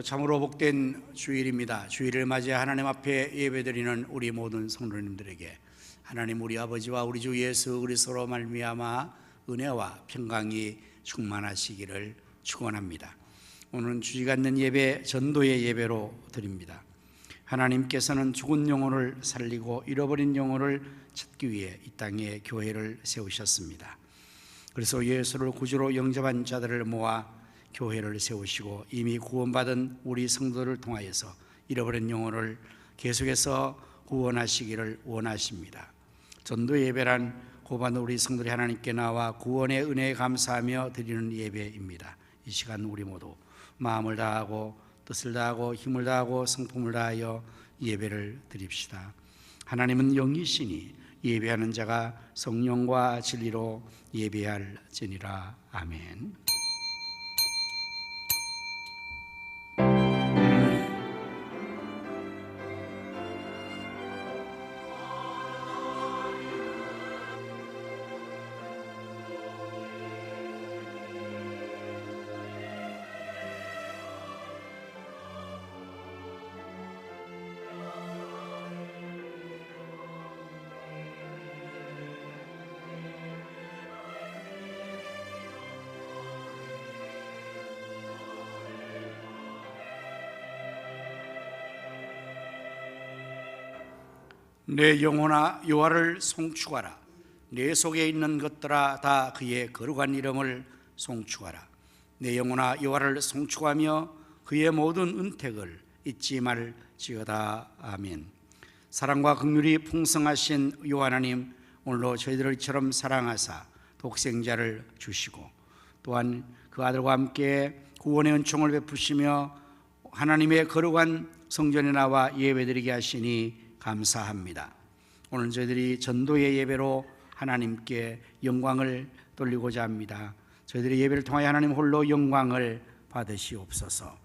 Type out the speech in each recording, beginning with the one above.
참으로 복된 주일입니다. 주일을 맞이해 하나님 앞에 예배드리는 우리 모든 성도님들에게 하나님 우리 아버지와 우리 주 예수 그리스도로 말미암아 은혜와 평강이 충만하시기를 축원합니다. 오늘은 주의가 있는 예배, 전도의 예배로 드립니다. 하나님께서는 죽은 영혼을 살리고 잃어버린 영혼을 찾기 위해 이 땅에 교회를 세우셨습니다. 그래서 예수를 구주로 영접한 자들을 모아 교회를 세우시고 이미 구원받은 우리 성도를 통하여서 잃어버린 영혼을 계속해서 구원하시기를 원하십니다. 전도 예배란 고받은 우리 성도들이 하나님께 나와 구원의 은혜에 감사하며 드리는 예배입니다. 이 시간 우리 모두 마음을 다하고 뜻을 다하고 힘을 다하고 성품을 다하여 예배를 드립시다. 하나님은 영이시니 예배하는 자가 성령과 진리로 예배할지니라. 아멘. 내 영혼아 여호와를 송축하라. 내 속에 있는 것들아 다 그의 거룩한 이름을 송축하라. 내 영혼아 여호와를 송축하며 그의 모든 은택을 잊지 말지어다. 아멘. 사랑과 긍휼이 풍성하신 여호와 하나님, 오늘도 저희들을 이처럼 사랑하사 독생자를 주시고 또한 그 아들과 함께 구원의 은총을 베푸시며 하나님의 거룩한 성전에 나와 예배드리게 하시니 감사합니다. 오늘 저희들이 전도의 예배로 하나님께 영광을 돌리고자 합니다. 저희들이 예배를 통하여 하나님 홀로 영광을 받으시옵소서.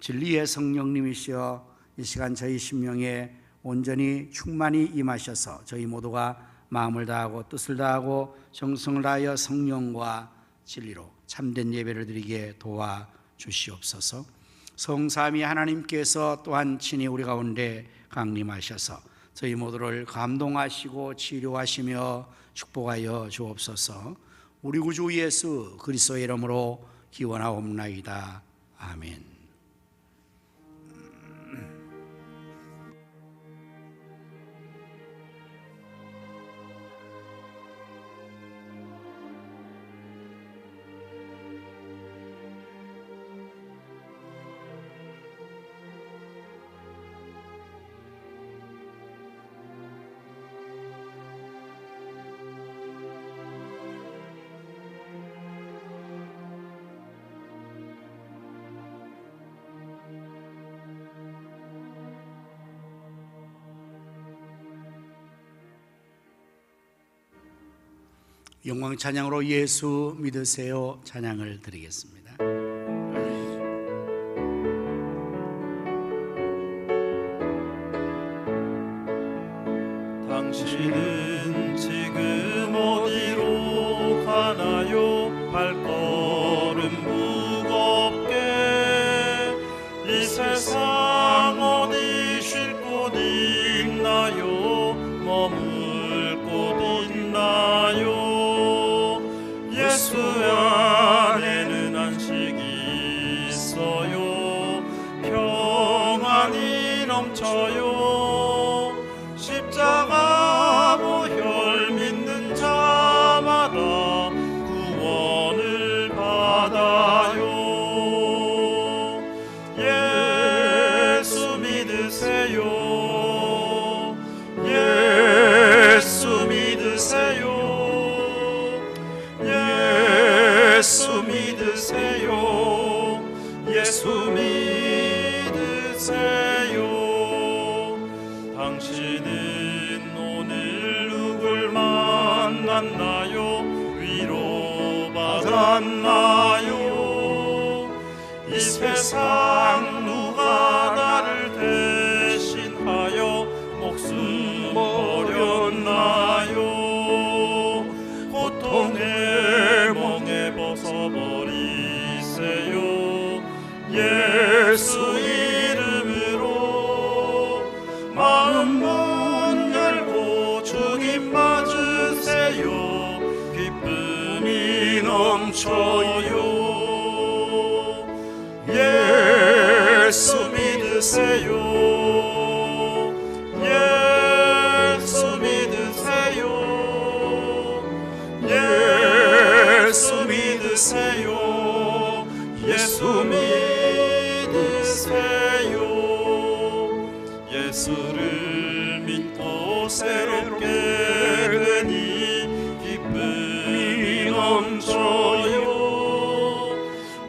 진리의 성령님이시여 이 시간 저희 심령에 온전히 충만히 임하셔서 저희 모두가 마음을 다하고 뜻을 다하고 정성을 다하여 성령과 진리로 참된 예배를 드리게 도와주시옵소서. 성삼위 하나님께서 또한 친히 우리 가운데 강림하셔서 저희 모두를 감동하시고 치료하시며 축복하여 주옵소서. 우리 구주 예수 그리스도의 이름으로 기원하옵나이다. 아멘. 영광 찬양으로 예수 믿으세요 찬양을 드리겠습니다. 당신은 지금 어디로 가나요? 발걸음 무겁게 이 세상 어디 쉴 곳 있나요? 머물 곳 있나요? 예수 안에는 안식이 있어요. 평안이 넘쳐요. 십자가 보혈 믿는 자마다 구원을 받아요. 예수 믿으세요. 예수 믿으세요. 예수 믿으세요. 예수 믿으세요. 당신은 오늘 누굴 만났나요? 위로받았나요? 이 세상 누가 나를 대신하여 목숨 버렸나요? 고통의 멍에 벗어버리세요. 예수 이름으로 마음 문 열고 주님 맞으세요. 기쁨이 넘쳐요. 예수 믿으세요. 예수 믿으세요. 예수 믿으세요. 예수 믿으세요. 예수를 믿고 새롭게 되니 기쁨이 넘쳐요.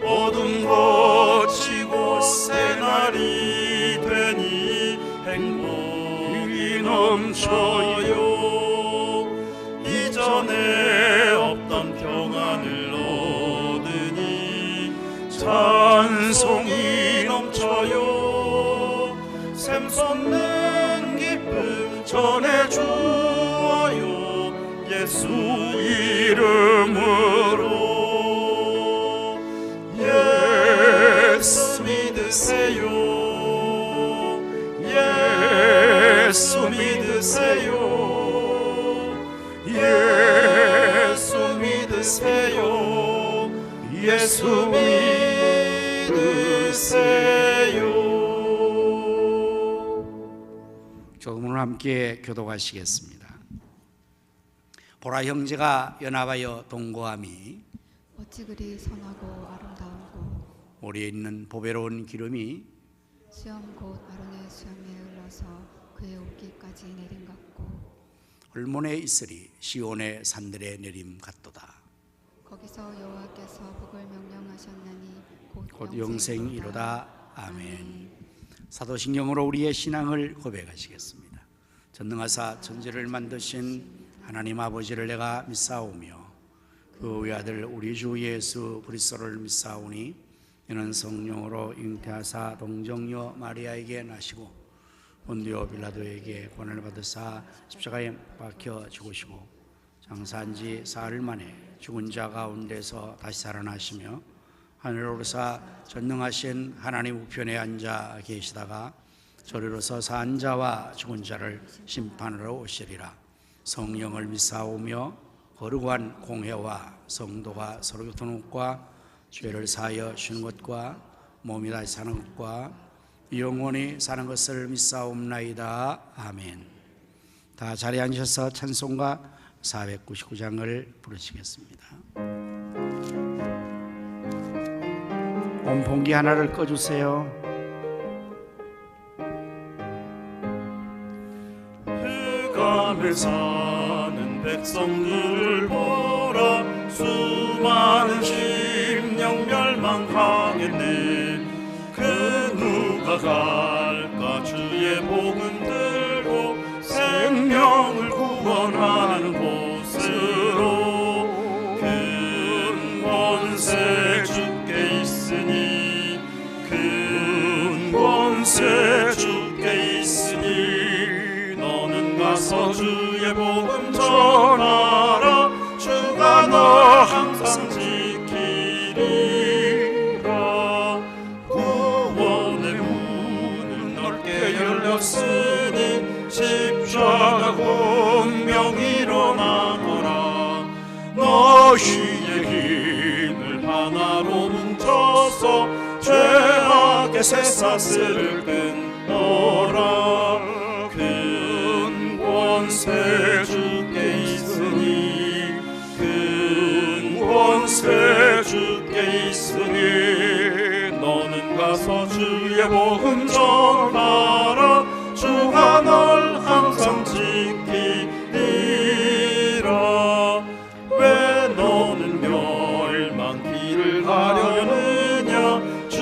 어둠 거치고 새날이 되니 행복이 넘쳐요. 이전에 없던 평안을 얻으니 찬송이 넘쳐요. 샘솟는 기쁨 전해주어요. 예수 이름으로 예수 믿으세요. 예수 믿으세요. 예수 믿으세요. 예수 믿으세요. 조금은 함께 교독하시겠습니다. 보라, 형제가 연합하여 동거함이 어찌 그리 선하고 아름다운고. 머리에 있는 보배로운 기름이 수염 곧 아론의 수염에 흘러서 그의 옷깃까지 내림 같고. 헐몬에 있으리 시온의 산들에 내림 같도다. 거기서 여호와께서 복을 명령하셨나니 곧 영생이로다. 아멘. 사도신경으로 우리의 신앙을 고백하시겠습니다. 전능하사 천지를 만드신 하나님 아버지를 내가 믿사오며 그 외아들 우리 주 예수 그리스도를 믿사오니 이는 성령으로 잉태하사 동정녀 마리아에게 나시고 본디오 빌라도에게 고난을 받으사 십자가에 박혀 죽으시고 장사한 지 사흘 만에 죽은 자 가운데서 다시 살아나시며 하늘로 오르사 전능하신 하나님 우편에 앉아 계시다가 저리로서 산 자와 죽은 자를 심판하러 오시리라. 성령을 믿사오며 거룩한 공회와 성도가 서로 교통한 것과 죄를 사하여 쉬는 것과 몸이 다시 사는 것과 영원히 사는 것을 믿사옵나이다. 아멘. 다 자리에 앉으셔서 찬송가 499장을 부르시겠습니다. 온풍기 하나를 꺼주세요. 흑암을 사는 백성들을 보라. 수많은 심령 멸망하겠네. 그 누가 갈까 주의 복음 들고 생명을 구원하는 곳으로. 큰 권세 주께 있으니 큰 권세 주께 있으니 너는 가서 주의 복음 전하라. 주가 너 항상 지키리라. 구원의 문은 넓게 열렸으니 십자가 공명 일어나거라. 너희의 힘을 하나로 뭉쳐서 죄악의 쇠사슬을 끊어라. 큰 권세 주께 있으니 큰 권세 주께 있으니 너는 가서 주의 복음 전하라. 주가 널 항상 지키리라. 왜 너는 멸망길을 가려느냐. 주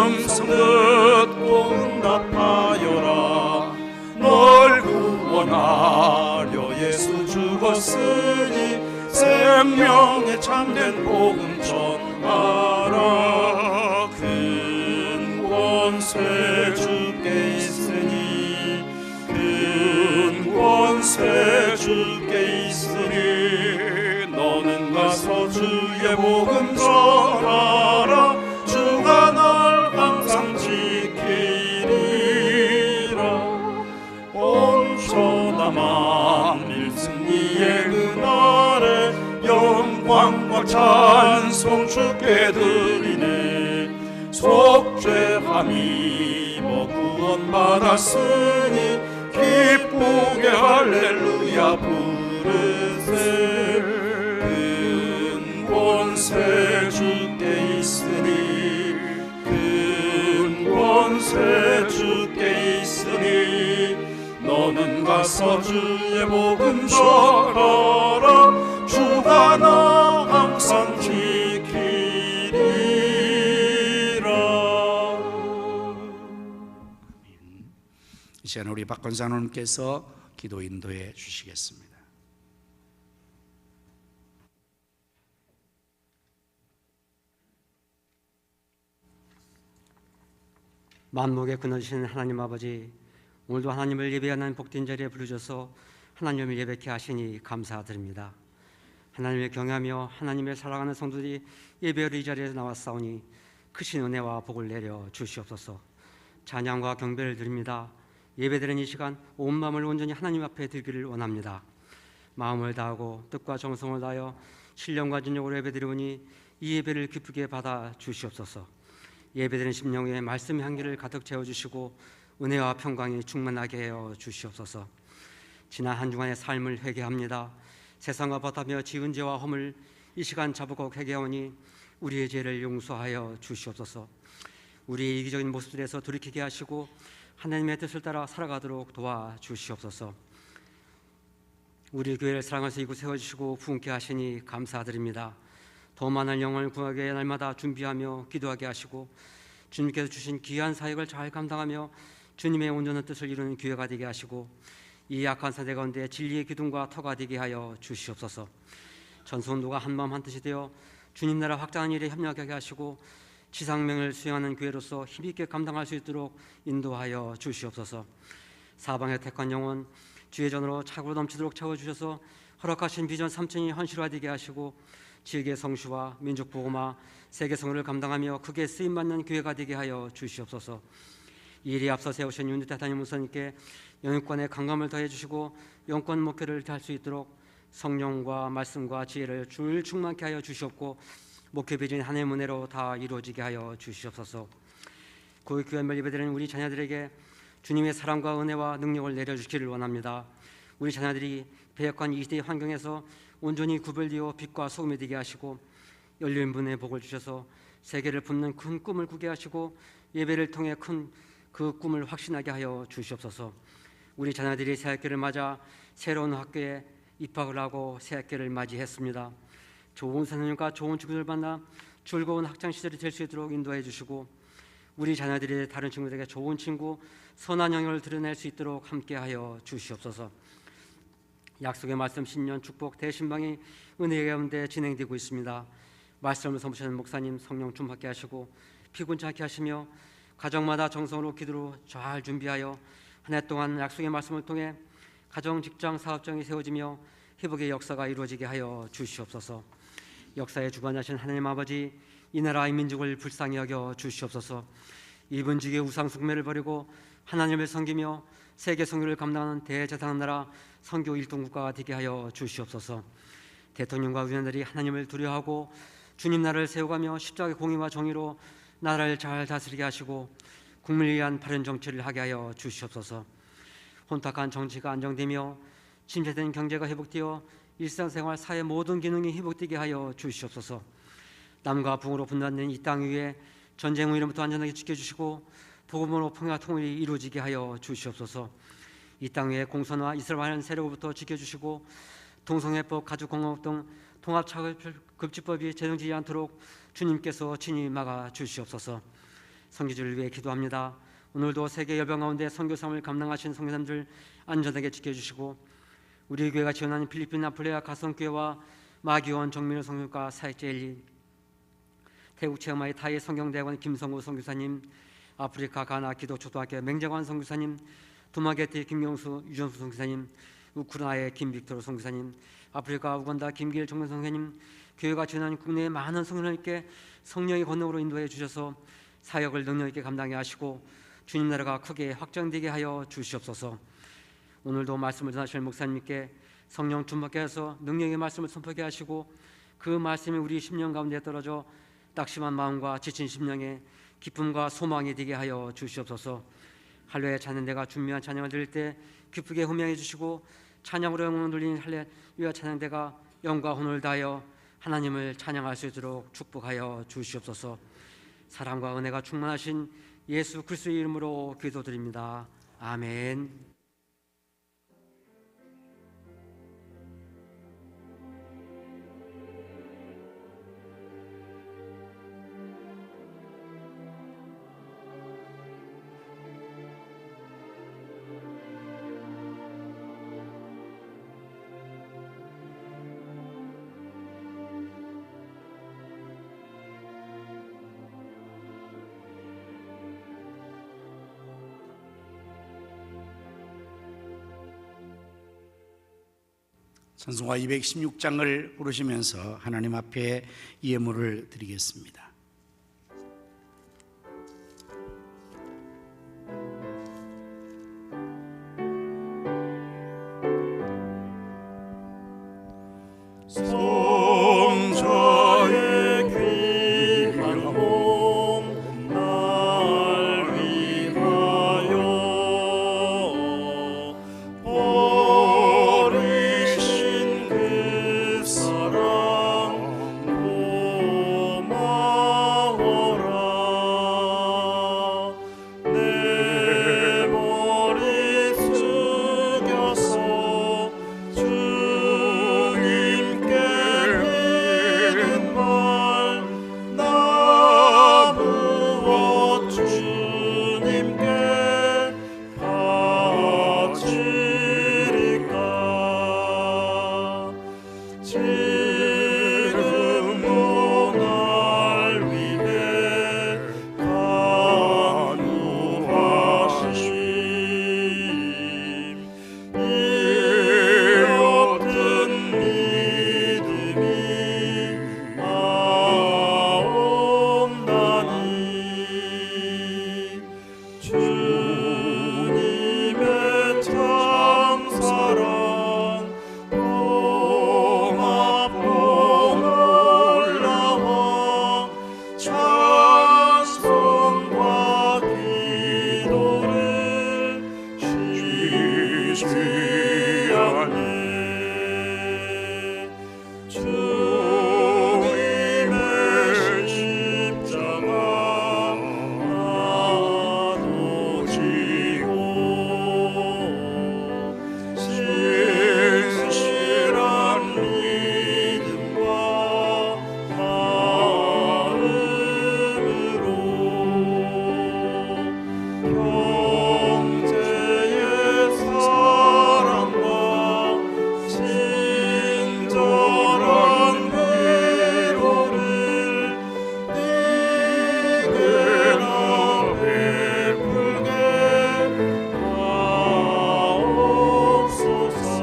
음성 듣고 응답하여라. 널 구원하려 예수 죽었으니 생명의 참된 복음 전하라. 큰 권세 주께 있으니 큰 권세 주께 있으니 너는 가서 주의 복음 전하라. 주가 널 찬송 주께 드리네. 속죄함이 구원 받았으니 기쁘게 할렐루야 부르세. 근권세 주께 있으니 근권세 주께 있으니 너는 가서 주의 복음 전하라. 주가 나 항상 지키리라. 이제는 우리 박 권사님께서 기도 인도해 주시겠습니다. 만목에 끊어주신 하나님 아버지, 오늘도 하나님을 예배하는 복된 자리에 부르셔서 하나님을 예배케 하시니 감사드립니다. 하나님을 경외하며 하나님을 사랑하는 성도들이 예배를 이 자리에 나왔사오니 크신 은혜와 복을 내려 주시옵소서. 찬양과 경배를 드립니다. 예배드리는 이 시간 온 마음을 온전히 하나님 앞에 드리기를 원합니다. 마음을 다하고 뜻과 정성을 다하여 신령과 진정으로 예배드리오니 이 예배를 기쁘게 받아 주시옵소서. 예배드리는 심령에 말씀의 향기를 가득 채워주시고 은혜와 평강이 충만하게 하여 주시옵소서. 지난 한 주간의 삶을 회개합니다. 세상과 버타며 지은 죄와 허물 이 시간 자복하고 회개하오니 우리의 죄를 용서하여 주시옵소서. 우리의 이기적인 모습들에서 돌이키게 하시고 하나님의 뜻을 따라 살아가도록 도와주시옵소서. 우리 교회를 사랑하셔서 이곳 세워주시고 부흥케 하시니 감사드립니다. 더 많은 영혼을 구하게 날마다 준비하며 기도하게 하시고 주님께서 주신 귀한 사역을 잘 감당하며 주님의 온전한 뜻을 이루는 교회가 되게 하시고 이 약한 세대 가운데 진리의 기둥과 터가 되게 하여 주시옵소서. 전성도가 한마음 한뜻이 되어 주님 나라 확장하는 일에 협력하게 하시고 지상명을 수행하는 교회로서 힘있게 감당할 수 있도록 인도하여 주시옵소서. 사방에 택한 영혼 주의 전으로 차고 넘치도록 채워주셔서 허락하신 비전 3층이 현실화되게 하시고 지역의 성수와 민족 보호마, 세계 성을 감당하며 크게 쓰임받는 교회가 되게 하여 주시옵소서. 이 일에 앞서 세우신 윤대태 담임 목사님께 영육권의 강감을 더해 주시고 영권 목회를 할 수 있도록 성령과 말씀과 지혜를 줄 충만케 하여 주시옵고 목회 비전이 하나님의 은혜로 다 이루어지게 하여 주시옵소서. 교회별 예배드리는 우리 자녀들에게 주님의 사랑과 은혜와 능력을 내려주시기를 원합니다. 우리 자녀들이 배역한 이 시대의 환경에서 온전히 구별되어 빛과 소금이 되게 하시고 열린 분의 복을 주셔서 세계를 붙는 큰 꿈을 꾸게 하시고 예배를 통해 큰 그 꿈을 확신하게 하여 주시옵소서. 우리 자녀들이 새학기를 맞아 새로운 학교에 입학을 하고 새학기를 맞이했습니다. 좋은 선생님과 좋은 친구들 만나 즐거운 학창 시절이 될 수 있도록 인도해 주시고 우리 자녀들이 다른 친구들에게 좋은 친구, 선한 영향을 드러낼 수 있도록 함께하여 주시옵소서. 약속의 말씀 신년 축복 대신방이 은혜 가운데 진행되고 있습니다. 말씀을 선포하는 목사님 성령 충만케 하시고 피곤치 않게 하시며 가정마다 정성으로 기도로 잘 준비하여 한 해 동안 약속의 말씀을 통해 가정, 직장, 사업장이 세워지며 회복의 역사가 이루어지게 하여 주시옵소서. 역사의 주관하신 하나님 아버지, 이 나라의 민족을 불쌍히 여겨 주시옵소서. 이분지기의 우상 숭배를 버리고 하나님을 섬기며 세계 선교를 감당하는 대재상한 나라 선교 1등 국가가 되게 하여 주시옵소서. 대통령과 의원들이 하나님을 두려워하고 주님 나라를 세워가며 십자가의 공의와 정의로 나라를 잘 다스리게 하시고 국민을 위한 바른 정치를 하게 하여 주시옵소서. 혼탁한 정치가 안정되며 침체된 경제가 회복되어 일상생활 사회 모든 기능이 회복되게 하여 주시옵소서. 남과 북으로 분단된 이 땅 위에 전쟁 위로부터 안전하게 지켜주시고 복음으로 평화 통일이 이루어지게 하여 주시옵소서. 이 땅 위에 공산화 이슬람하는 세력으로부터 지켜주시고 동성애법, 가족공화국 등 통합차별급지법이 제정되지 않도록 주님께서 친히 막아 주시옵소서. 선교지를 위해 기도합니다. 오늘도 세계 열방 가운데 선교사함을 감당하신 선교사님들 안전하게 지켜주시고 우리 교회가 지원하는 필리핀 아플레아 가성교회와 마기원 정민호 성교과 사역자 엘리, 태국 체험아이 타이 성경대학원 김성우 선교사님, 아프리카 가나 기도초등학교 맹재관 선교사님, 두마게티 김경수 유전수 선교사님, 우크라이나의 김빅토르 선교사님, 아프리카 우간다 김길 정면 선교사님, 교회가 지원하는 국내의 많은 성도님께 성령의 권능으로 인도해 주셔서 사역을 능력 있게 감당해 하시고 주님 나라가 크게 확장되게 하여 주시옵소서. 오늘도 말씀을 전하실 목사님께 성령 충만케 해서 능력의 말씀을 선포하게 하시고 그 말씀이 우리 심령 가운데 떨어져 낙심한 마음과 지친 심령에 기쁨과 소망이 되게 하여 주시옵소서. 할례 찬양대가 준비한 찬양을 드릴 때 기쁘게 호명해 주시고 찬양으로 영혼을 돌리는 할렐루야 찬양대가 영과 혼을 다하여 하나님을 찬양할 수 있도록 축복하여 주시옵소서. 사랑과 은혜가 충만하신 예수 그리스도의 이름으로 기도드립니다. 아멘. 찬송가 216장을 부르시면서 하나님 앞에 예물을 드리겠습니다. 성자의 귀한 몸 날 위하여 버리신 그 사랑 고마워라. 내 머리 숙여서 주님께 드리는 말 나 무엇 주님께 바치리까. 지금도 날 위해 간구하시심. 이 어떤 믿음이 아옵나니. 주님의 참 사랑 봉합봉 올라와 찬송과 기도를 쉬지 않네. 주님의 십자가 나도 지고 신실한 믿음과 마음으로 형제의 사랑과 친절한 위로를 네게나 베풀게 하옵소서.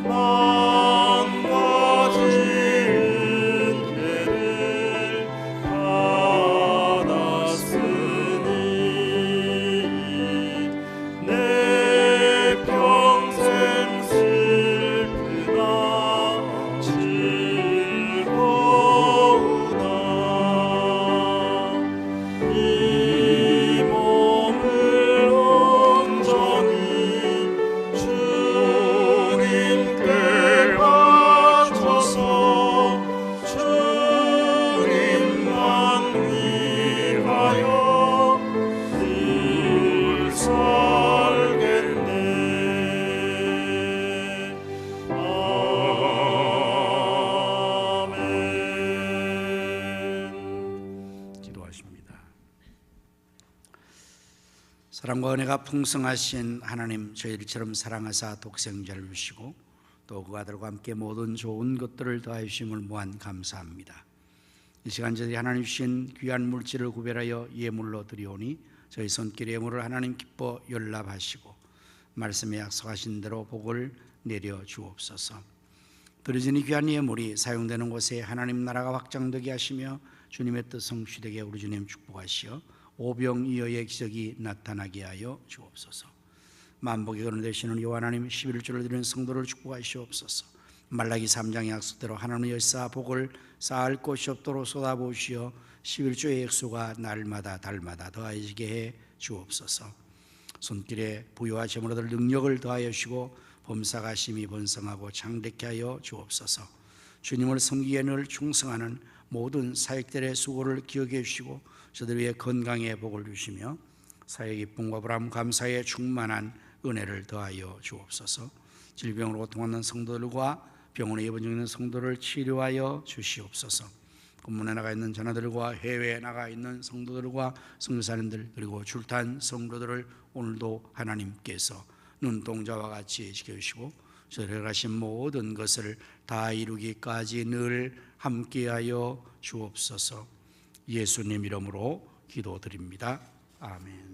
만 가지 은혜를 받았으니 내 평생 슬프나 즐거우나. 이 몸을 온전히 주님께 바쳐서 주님만 위하여 늘 살겠네. 아멘. 기도하십니다. 사랑과 은혜가 풍성하신 하나님, 저희들처럼 사랑하사 독생자를 주시고 또 그 아들과 함께 모든 좋은 것들을 더하여 주심을 무한 감사합니다. 이 시간 저희들이 하나님 주신 귀한 물질을 구별하여 예물로 드리오니 저희 손길의 예물을 하나님 기뻐 연락하시고 말씀에 약속하신 대로 복을 내려 주옵소서. 드려진 이 귀한 예물이 사용되는 곳에 하나님 나라가 확장되게 하시며 주님의 뜻 성취되게 우리 주님 축복하시어 오병이어의 기적이 나타나게 하여 주옵소서. 만복의 근원 되시는 여호와 하나님 11조를 드리는 성도를 축복하시옵소서. 말라기 3장의 약속대로 하나님의 여사 복을 쌓을 곳이 없도록 쏟아부으시어 11조의 액수가 날마다 달마다 더하시게 해 주옵소서. 손길에 부유와 재물을 얻을 능력을 더하여 주시고 범사가 심히 번성하고 창대케 하여 주옵소서. 주님을 섬기기에 늘 충성하는 모든 사역들의 수고를 기억해 주시고 저들 위해 건강의 복을 주시며 사역 기쁨과 보람 감사에 충만한 은혜를 더하여 주옵소서. 질병으로 고통하는 성도들과 병원에 입원 중인 성도를 치료하여 주시옵소서. 군문에 나가 있는 자녀들과 해외에 나가 있는 성도들과 선교사님들 그리고 출탄 성도들을 오늘도 하나님께서 눈동자와 같이 지켜주시고 저를 가신 모든 것을 다 이루기까지 늘 함께하여 주옵소서. 예수님 이름으로 기도드립니다. 아멘.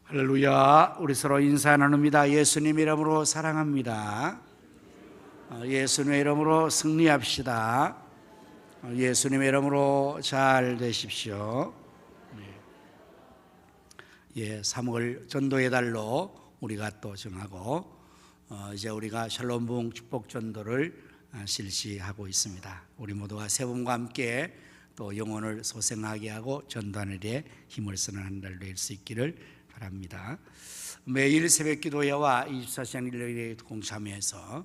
할렐루야. 우리 서로 인사 나눕니다. 예수님 이름으로 사랑합니다. 예수님 이름으로 승리합시다. 예수님 이름으로 잘 되십시오. 3월 전도의 달로 우리가 또 정하고 이제 우리가 샬롬 부흥 축복 전도를 실시하고 있습니다. 우리 모두가 세 분과 함께 또 영혼을 소생하게 하고 전도하는 일에 힘을 쓰는 한 달 될 수 있기를 바랍니다. 매일 새벽 기도회와 24시간 일요일에 공참회에서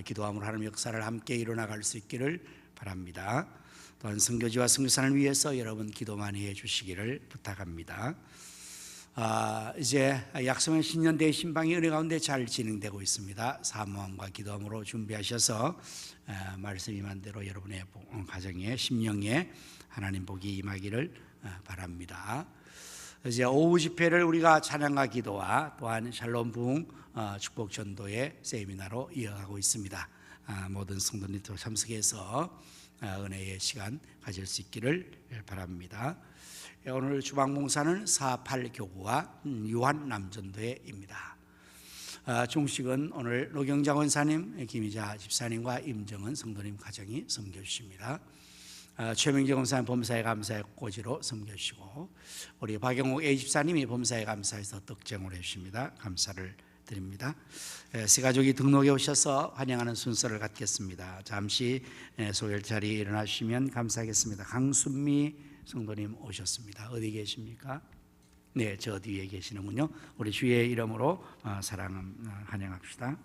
기도함으로 하나님의 역사를 함께 이뤄나갈 수 있기를 바랍니다. 또한 선교지와 선교사를 위해서 여러분 기도 많이 해주시기를 부탁합니다. 이제 약속의 신년 대신방이 은혜 가운데 잘 진행되고 있습니다. 사모함과 기도함으로 준비하셔서 말씀 임한 대로 여러분의 가정에 심령에 하나님 복이 임하기를 바랍니다. 이제 오후 집회를 우리가 찬양과 기도와 또한 샬롬 부흥 축복 전도의 세미나로 이어가고 있습니다. 모든 성도님들 참석해서 은혜의 시간 가질 수 있기를 바랍니다. 오늘 주방봉사는 48교구와 유한남전도회입니다. 중식은 오늘 노경자 원사님, 김희자 집사님과 임정은 성도님 가정이 섬겨주십니다. 최명재 원사님 범사에 감사의 꼬지로 섬겨주시고 우리 박영욱 A 집사님이 범사에 감사해서 득정을 해주십니다. 감사를 드립니다. 세 가족이 등록해 오셔서 환영하는 순서를 갖겠습니다. 잠시 소열 자리에 일어나 주시면 감사하겠습니다. 강순미 성도님 오셨습니다. 어디 계십니까? 네, 저 뒤에 계시는군요. 우리 주의 이름으로 환영합시다.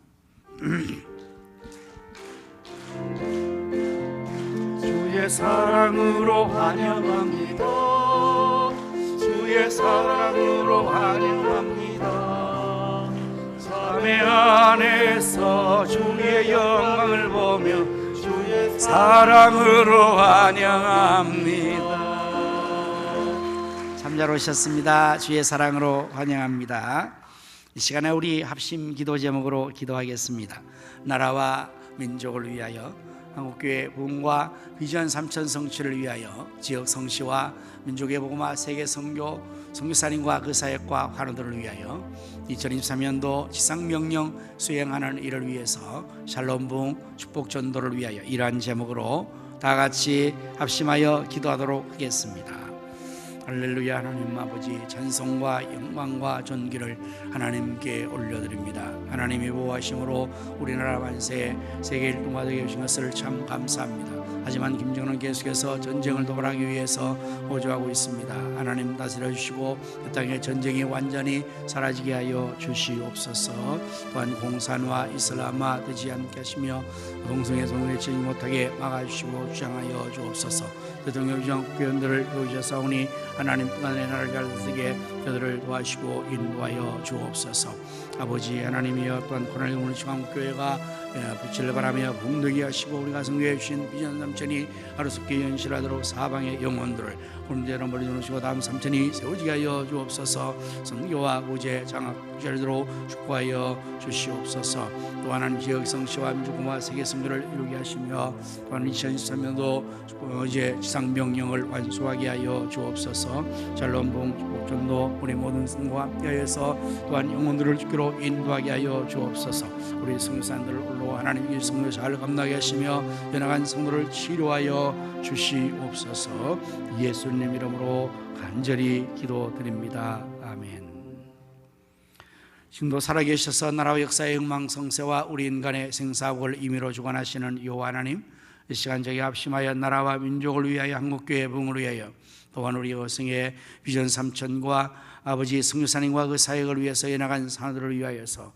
주의 사랑으로 환영합니다. 주의 사랑으로 환영합니다. 삶의 안에서 주의 영광을 보며 주의 사랑으로 환영합니다. 참 잘 오셨습니다. 주의 사랑으로 환영합니다. 이 시간에 우리 합심 기도 제목으로 기도하겠습니다. 나라와 민족을 위하여, 한국교회 부흥과 비전 3천 성취를 위하여, 지역 성시와 민족의 복음화 세계 선교 선교사님과 그 사역과 환우들을 위하여, 2023년도 지상명령 수행하는 일을 위해서 샬롬 부흥 축복 전도를 위하여 이러한 제목으로 다 같이 합심하여 기도하도록 하겠습니다. 할렐루야. 하나님 아버지, 찬송과 영광과 존귀를 하나님께 올려드립니다. 하나님이 보호하심으로 우리나라 만세, 세계 1등화 되게 해주신 것을 참 감사합니다. 하지만 김정은 계속해서 전쟁을 도발하기 위해서 호조하고 있습니다. 하나님 다스려 주시고 이 땅의 전쟁이 완전히 사라지게 하여 주시옵소서. 또한 공산화 이슬람화 되지 않게 하시며 동성애 성을 치지 못하게 막아주시고 주장하여 주옵소서. 대통령 국회의원들을 도우셔 싸우니 하나님 동안의 나라를 잘 다스리게 저들을 도와주시고 인도하여 주옵소서. 아버지 하나님이여 또한 코로나19 중앙교회가 빛을 발하며 복되게 하시고 우리 가정교회 주신 비전 삼천이 하루속히 현실하도록 사방의 영혼들을 혼자로 머리 두시고 다음 삼천이 세워지게 하여 주옵소서. 선교와 구제 장학제로 축복하여 주시옵소서. 또 하나님 지역 성시와 민주공화 세계 선교를 이루게 하시며 또한 2013년도 이제 지상 명령을 완수하게 하여 주옵소서. 샬롬봉 축복전도 우리 모든 성과 함께하여서 또한 영혼들을 주기로 인도하게 하여 주옵소서. 우리 성교사님들 홀로 하나님 이 성교 잘 감당하게 하시며 연약한 성도를 치료하여 주시옵소서. 예수님 이름으로 간절히 기도드립니다. 아멘. 지금도 살아계셔서 나라와 역사의 흥망성쇠와 우리 인간의 생사국을 임의로 주관하시는 여호와 하나님, 이 시간 저희 합심하여 나라와 민족을 위하여 한국교회 부흥을 위하여 또한 우리 여성의 비전 삼천과 아버지 성교사님과 그 사역을 위해서 연약한 사람들을 위하여서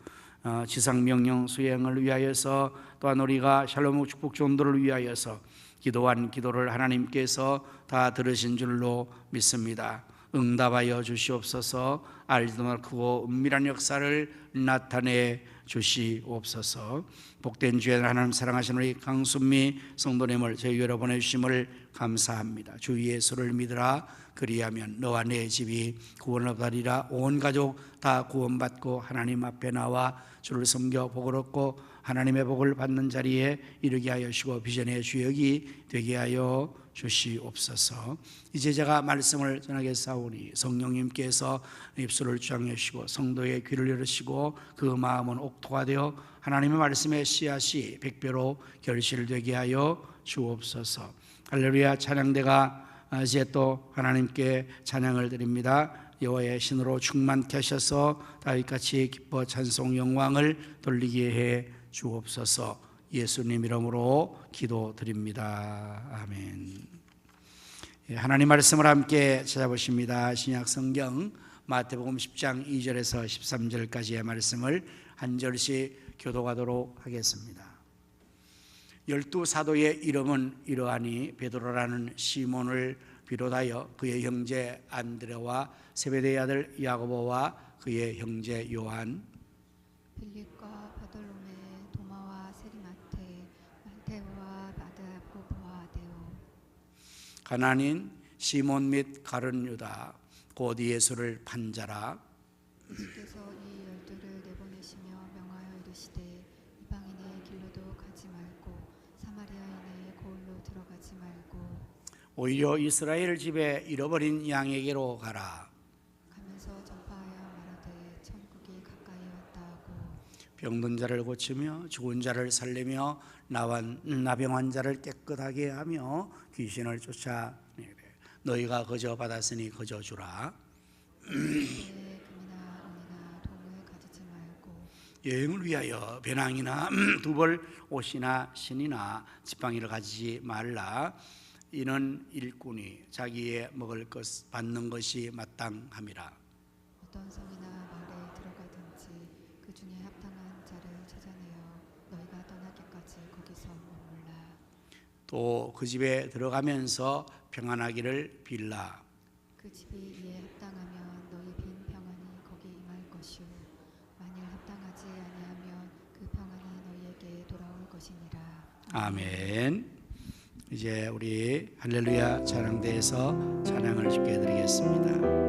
지상명령 수행을 위하여서 또한 우리가 샬롬 축복 전도를 위하여서 기도한 기도를 하나님께서 다 들으신 줄로 믿습니다. 응답하여 주시옵소서. 알지도 못하고 은밀한 역사를 나타내 주시옵소서. 복된 주에 하나님 사랑하시는 우리 강순미 성도님을 저희 여러 보내주심을 감사합니다. 주 예수를 믿으라. 그리하면 너와 내 집이 구원을 받으리라. 온 가족 다 구원받고 하나님 앞에 나와 주를 섬겨 복을 얻고 하나님의 복을 받는 자리에 이르게 하여 주시고 비전의 주역이 되게 하여 주시옵소서. 이제 제가 말씀을 전하겠사오니 성령님께서 입술을 주장해 주시고 성도의 귀를 열으시고 그 마음은 옥토가 되어 하나님의 말씀의 씨앗이 백배로 결실되게 하여 주옵소서. 할렐루야. 찬양대가 이제 또 하나님께 찬양을 드립니다. 여호와의 신으로 충만케 하셔서 다윗같이 기뻐 찬송 영광을 돌리게 해 주옵소서. 예수님 이름으로 기도드립니다. 아멘. 하나님 말씀을 함께 찾아보십니다. 신약 성경 마태복음 10장 2절에서 13절까지의 말씀을 한 절씩 교독하도록 하겠습니다. 12사도의 이름은 이러하니 베드로라는 시몬을 비롯하여 그의 형제 안드레와 세베대의 아들 야고보와 그의 형제 요한, 빌립과 바돌로메, 도마와 세리마테, 말테오와 마다야고보와 데오, 가나닌 시몬 및 가룟 유다 곧 예수를 판자라. 예수께서 이 열두를 내보내시며 명하여 이르시되 이방인의 길로도 가지 말고 사마리아인의 고을로 들어가지 말고 오히려 이스라엘 집에 잃어버린 양에게로 가라. 가면서 전파하여 말하되 천국이 가까이 왔다 하고 병든 자를 고치며 죽은 자를 살리며 나병한 자를 깨끗하게 하며 귀신을 쫓아내되 너희가 거저 받았으니 거저 주라. 금이나 은이나 동을 가지지 말고 여행을 위하여 배낭이나 두벌 옷이나 신이나 지팡이를 가지지 말라. 이는 일꾼이 자기의 먹을 것 받는 것이 마땅함이라. 어떤 성이나 마을에 들어가든지 그 중에 합당한 자를 찾아내어 너희가 떠나기까지 거기서 머물라. 또 그 집에 들어가면서 평안하기를 빌라. 그 집이 이에 합당하면 너희 빈 평안이 거기 임할 것이요 만일 합당하지 아니하면 그 평안이 너희에게 돌아올 것이니라. 아멘. 이제 우리 할렐루야 찬양대에서 찬양을 주께 드리겠습니다.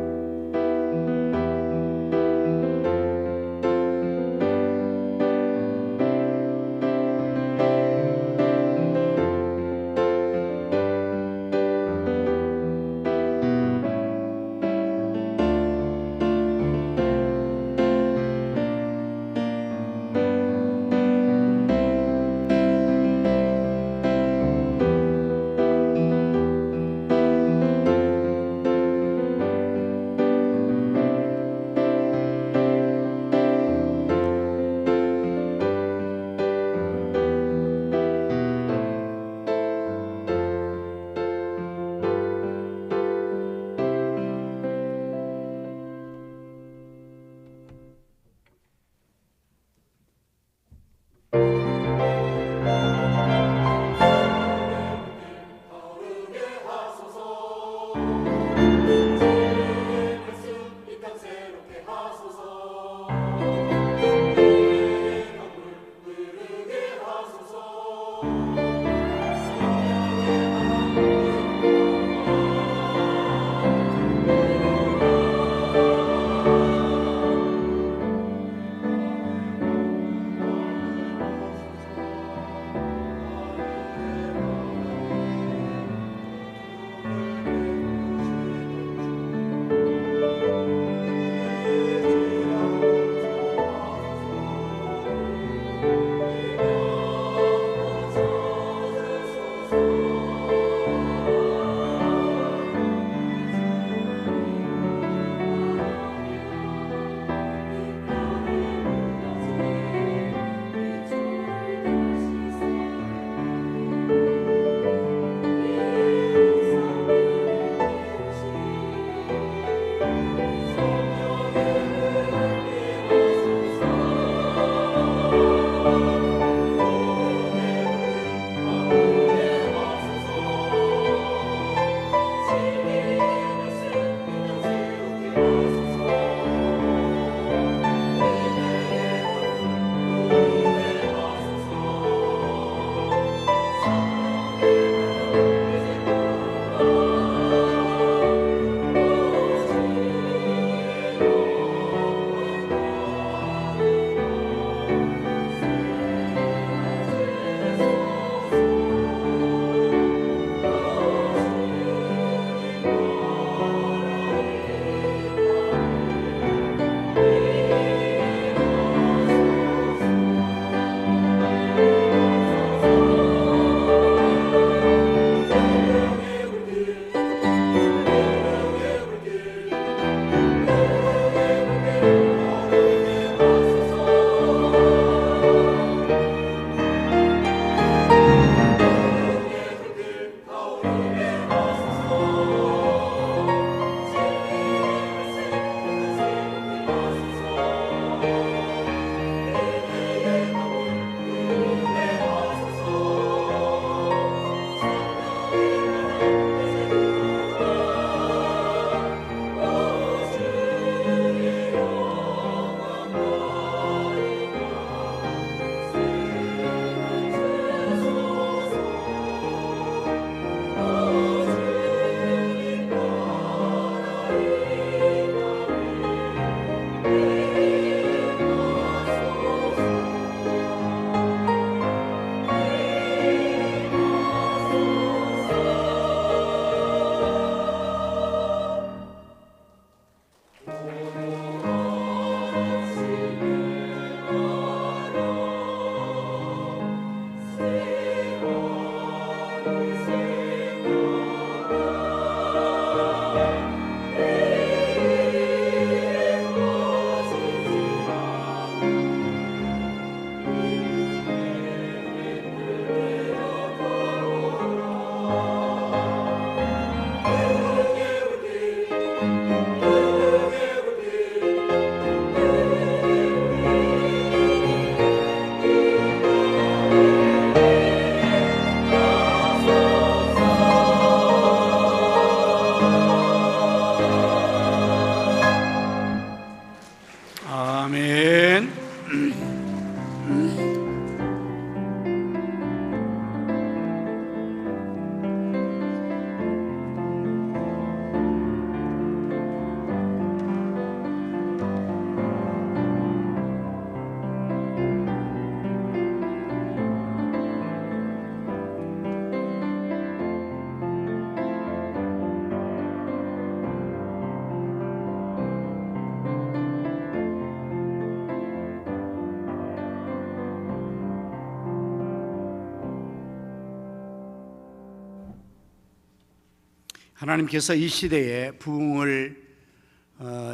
하나님께서 이 시대에 부흥을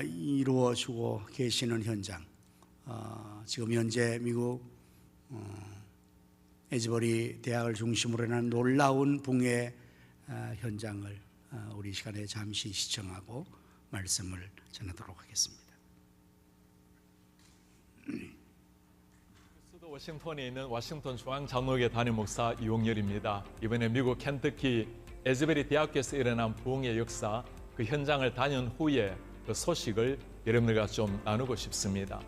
이루어 주고 계시는 현장, 지금 현재 미국 에즈버리 대학을 중심으로 하는 놀라운 붕의 현장을 우리 시간에 잠시 시청하고 말씀을 전하도록 하겠습니다. 수도 워싱턴에 있는 워싱턴 중앙장로교 담임 목사 이용렬입니다. 이번에 미국 켄터키 에즈베리 대학교에서 일어난 부흥의 역사, 그 현장을 다녀온 후에 그 소식을 여러분들과 좀 나누고 싶습니다.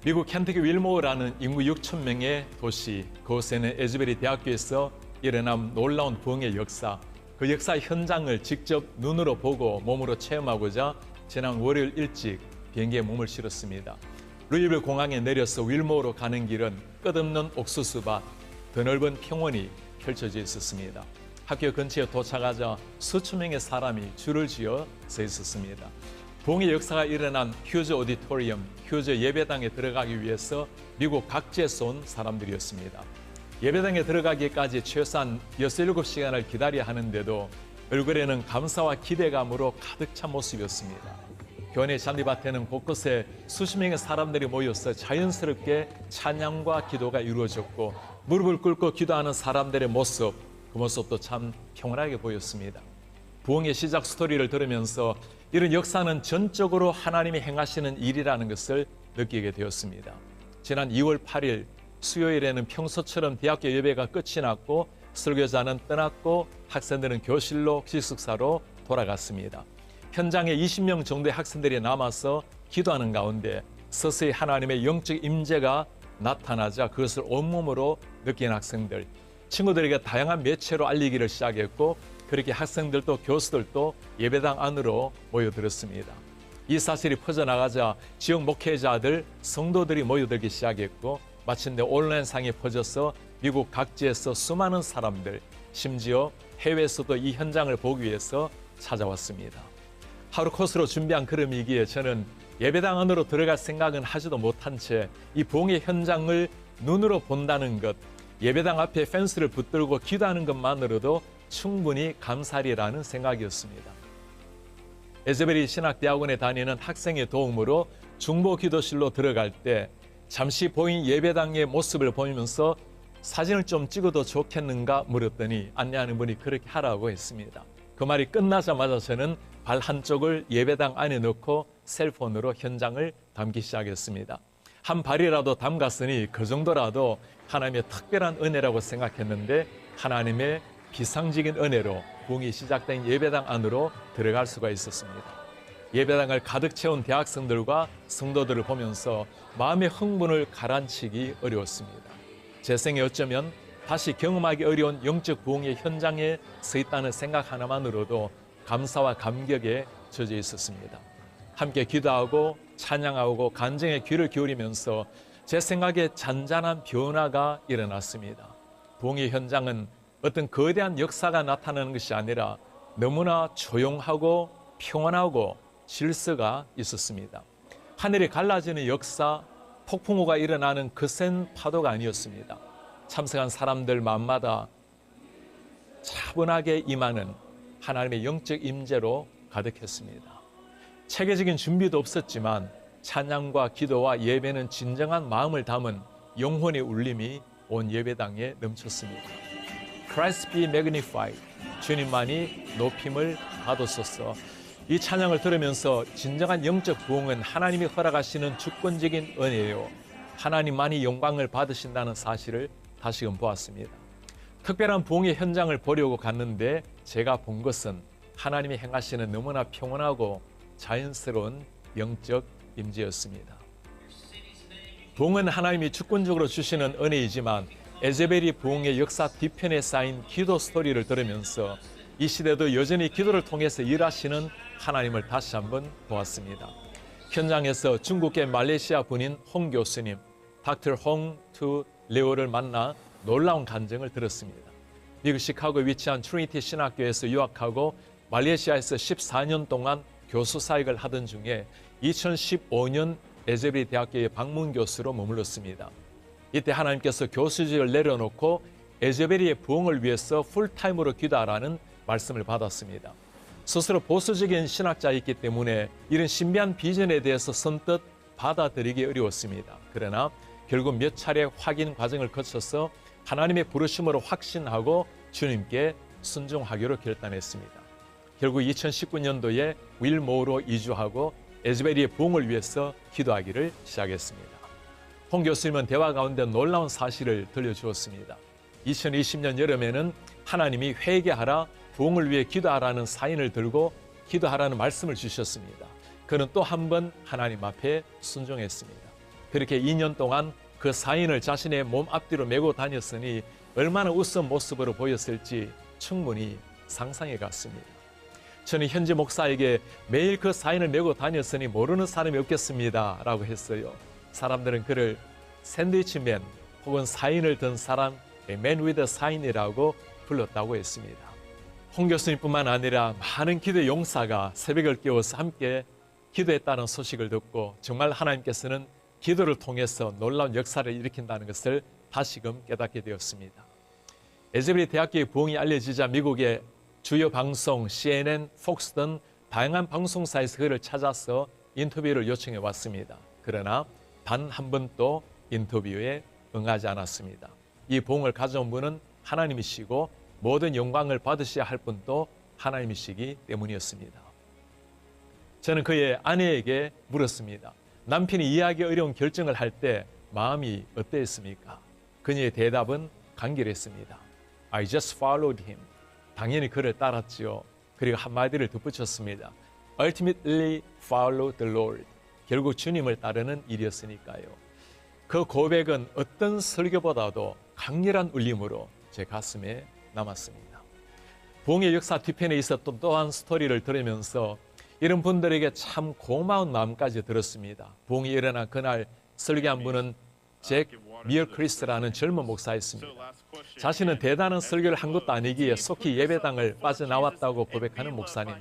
미국 켄터키 윌모어라는 인구 6천 명의 도시, 그곳에는 에즈베리 대학교에서 일어난 놀라운 부흥의 역사, 그 역사 현장을 직접 눈으로 보고 몸으로 체험하고자 지난 월요일 일찍 비행기에 몸을 실었습니다. 루이빌 공항에 내려서 윌모어로 가는 길은 끝없는 옥수수밭, 드넓은 평원이 펼쳐져 있었습니다. 학교 근처에 도착하자 수천 명의 사람이 줄을 지어 서 있었습니다. 부흥의 역사가 일어난 휴즈 오디토리엄, 휴즈 예배당에 들어가기 위해서 미국 각지에서 온 사람들이었습니다. 예배당에 들어가기까지 최소한 6-7시간을 기다려야 하는데도 얼굴에는 감사와 기대감으로 가득 찬 모습이었습니다. 교회의 잔디밭에는 곳곳에 수십 명의 사람들이 모여서 자연스럽게 찬양과 기도가 이루어졌고, 무릎을 꿇고 기도하는 사람들의 모습, 그 모습도 참 평온하게 보였습니다. 부흥의 시작 스토리를 들으면서 이런 역사는 전적으로 하나님이 행하시는 일이라는 것을 느끼게 되었습니다. 지난 2월 8일 수요일에는 평소처럼 대학교 예배가 끝이 났고, 설교자는 떠났고 학생들은 교실로 기숙사로 돌아갔습니다. 현장에 20명 정도의 학생들이 남아서 기도하는 가운데 서서히 하나님의 영적 임재가 나타나자 그것을 온몸으로 느낀 학생들, 친구들에게 다양한 매체로 알리기를 시작했고, 그렇게 학생들도 교수들도 예배당 안으로 모여들었습니다. 이 사실이 퍼져나가자 지역 목회자들, 성도들이 모여들기 시작했고, 마침내 온라인상에 퍼져서 미국 각지에서 수많은 사람들, 심지어 해외에서도 이 현장을 보기 위해서 찾아왔습니다. 하루 코스로 준비한 걸음이기에 저는 예배당 안으로 들어갈 생각은 하지도 못한 채 이 부흥의 현장을 눈으로 본다는 것, 예배당 앞에 펜스를 붙들고 기도하는 것만으로도 충분히 감사리라는 생각이었습니다. 에즈베리 신학대학원에 다니는 학생의 도움으로 중보 기도실로 들어갈 때 잠시 보인 예배당의 모습을 보면서 사진을 좀 찍어도 좋겠는가 물었더니 안내하는 분이 그렇게 하라고 했습니다. 그 말이 끝나자마자 저는 발 한쪽을 예배당 안에 넣고 셀폰으로 현장을 담기 시작했습니다. 한 발이라도 담갔으니 그 정도라도 하나님의 특별한 은혜라고 생각했는데, 하나님의 비상적인 은혜로 부흥이 시작된 예배당 안으로 들어갈 수가 있었습니다. 예배당을 가득 채운 대학생들과 성도들을 보면서 마음의 흥분을 가라앉히기 어려웠습니다. 제 생에 어쩌면 다시 경험하기 어려운 영적 부흥의 현장에 서 있다는 생각 하나만으로도 감사와 감격에 젖어 있었습니다. 함께 기도하고 찬양하고 간증에 귀를 기울이면서 제 생각에 잔잔한 변화가 일어났습니다. 부흥의 현장은 어떤 거대한 역사가 나타나는 것이 아니라 너무나 조용하고 평온하고 질서가 있었습니다. 하늘이 갈라지는 역사, 폭풍우가 일어나는 거센 파도가 아니었습니다. 참석한 사람들 마음마다 차분하게 임하는 하나님의 영적 임재로 가득했습니다. 체계적인 준비도 없었지만 찬양과 기도와 예배는 진정한 마음을 담은 영혼의 울림이 온 예배당에 넘쳤습니다. Christ be magnified. 주님만이 높임을 받으소서. 이 찬양을 들으면서 진정한 영적 부흥은 하나님이 허락하시는 주권적인 은혜요, 하나님만이 영광을 받으신다는 사실을 다시금 보았습니다. 특별한 부흥의 현장을 보려고 갔는데 제가 본 것은 하나님이 행하시는 너무나 평온하고 자연스러운 영적 임재였습니다. 부흥은 하나님이 주권적으로 주시는 은혜이지만 에즈베리 부흥의 역사 뒤편에 쌓인 기도 스토리를 들으면서 이 시대도 여전히 기도를 통해서 일하시는 하나님을 다시 한번 보았습니다. 현장에서 중국계 말레이시아 분인 홍 교수님, 닥터 홍투 레오를 만나 놀라운 간증을 들었습니다. 미국 시카고에 위치한 트리니티 신학교에서 유학하고 말레이시아에서 14년 동안 교수 사역을 하던 중에 2015년 에즈베리 대학교의 방문 교수로 머물렀습니다. 이때 하나님께서 교수직을 내려놓고 에즈베리의 부흥을 위해서 풀타임으로 기도하라는 말씀을 받았습니다. 스스로 보수적인 신학자였기 때문에 이런 신비한 비전에 대해서 선뜻 받아들이기 어려웠습니다. 그러나 결국 몇 차례 확인 과정을 거쳐서 하나님의 부르심으로 확신하고 주님께 순종하기로 결단했습니다. 결국 2019년도에 윌모어로 이주하고 에즈베리의 부흥을 위해서 기도하기를 시작했습니다. 홍 교수님은 대화 가운데 놀라운 사실을 들려주었습니다. 2020년 여름에는 하나님이 회개하라, 부흥을 위해 기도하라는 사인을 들고 기도하라는 말씀을 주셨습니다. 그는 또 한 번 하나님 앞에 순종했습니다. 그렇게 2년 동안 그 사인을 자신의 몸 앞뒤로 메고 다녔으니 얼마나 우스운 모습으로 보였을지 충분히 상상해 갔습니다. 저는 현지 목사에게 매일 그 사인을 메고 다녔으니 모르는 사람이 없겠습니다 라고 했어요. 사람들은 그를 샌드위치맨 혹은 사인을 든 사람, Man with a Sign이라고 불렀다고 했습니다. 홍 교수님뿐만 아니라 많은 기도 용사가 새벽을 깨워서 함께 기도했다는 소식을 듣고 정말 하나님께서는 기도를 통해서 놀라운 역사를 일으킨다는 것을 다시금 깨닫게 되었습니다. 에즈베리 대학교의 부흥이 알려지자 미국의 주요 방송 CNN, 폭스 등 다양한 방송사에서 그를 찾아서 인터뷰를 요청해 왔습니다. 그러나 단 한 번도 인터뷰에 응하지 않았습니다. 이 부흥을 가져온 분은 하나님이시고 모든 영광을 받으셔야 할 분도 하나님이시기 때문이었습니다. 저는 그의 아내에게 물었습니다. 남편이 이해하기 어려운 결정을 할 때 마음이 어땠습니까? 그녀의 대답은 간결했습니다. I just followed him. 당연히 그를 따랐지요. 그리고 한마디를 덧붙였습니다. Ultimately follow the Lord. 결국 주님을 따르는 일이었으니까요. 그 고백은 어떤 설교보다도 강렬한 울림으로 제 가슴에 남았습니다. 부흥의 역사 뒤편에 있었던 또한 스토리를 들으면서 이런 분들에게 참 고마운 마음까지 들었습니다. 부흥이 일어난 그날 설교한 분은 잭 미어크리스라는 젊은 목사였습니다. 자신은 대단한 설교를 한 것도 아니기에 속히 예배당을 빠져나왔다고 고백하는 목사님.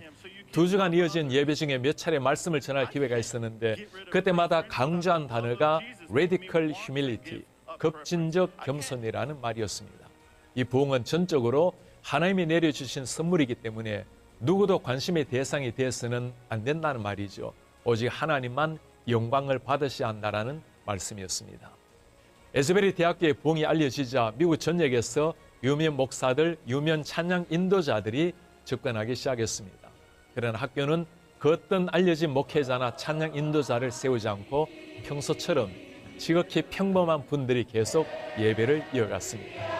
2주간 이어진 예배 중에 몇 차례 말씀을 전할 기회가 있었는데 그때마다 강조한 단어가 radical humility, 급진적 겸손이라는 말이었습니다. 이 부흥은 전적으로 하나님이 내려주신 선물이기 때문에 누구도 관심의 대상이 되어서는 안 된다는 말이죠. 오직 하나님만 영광을 받으셔야 한다는 말씀이었습니다. 에즈베리 대학교의 부흥이 알려지자 미국 전역에서 유명 목사들, 유명 찬양 인도자들이 접근하기 시작했습니다. 그러나 학교는 그 어떤 알려진 목회자나 찬양 인도자를 세우지 않고 평소처럼 지극히 평범한 분들이 계속 예배를 이어갔습니다.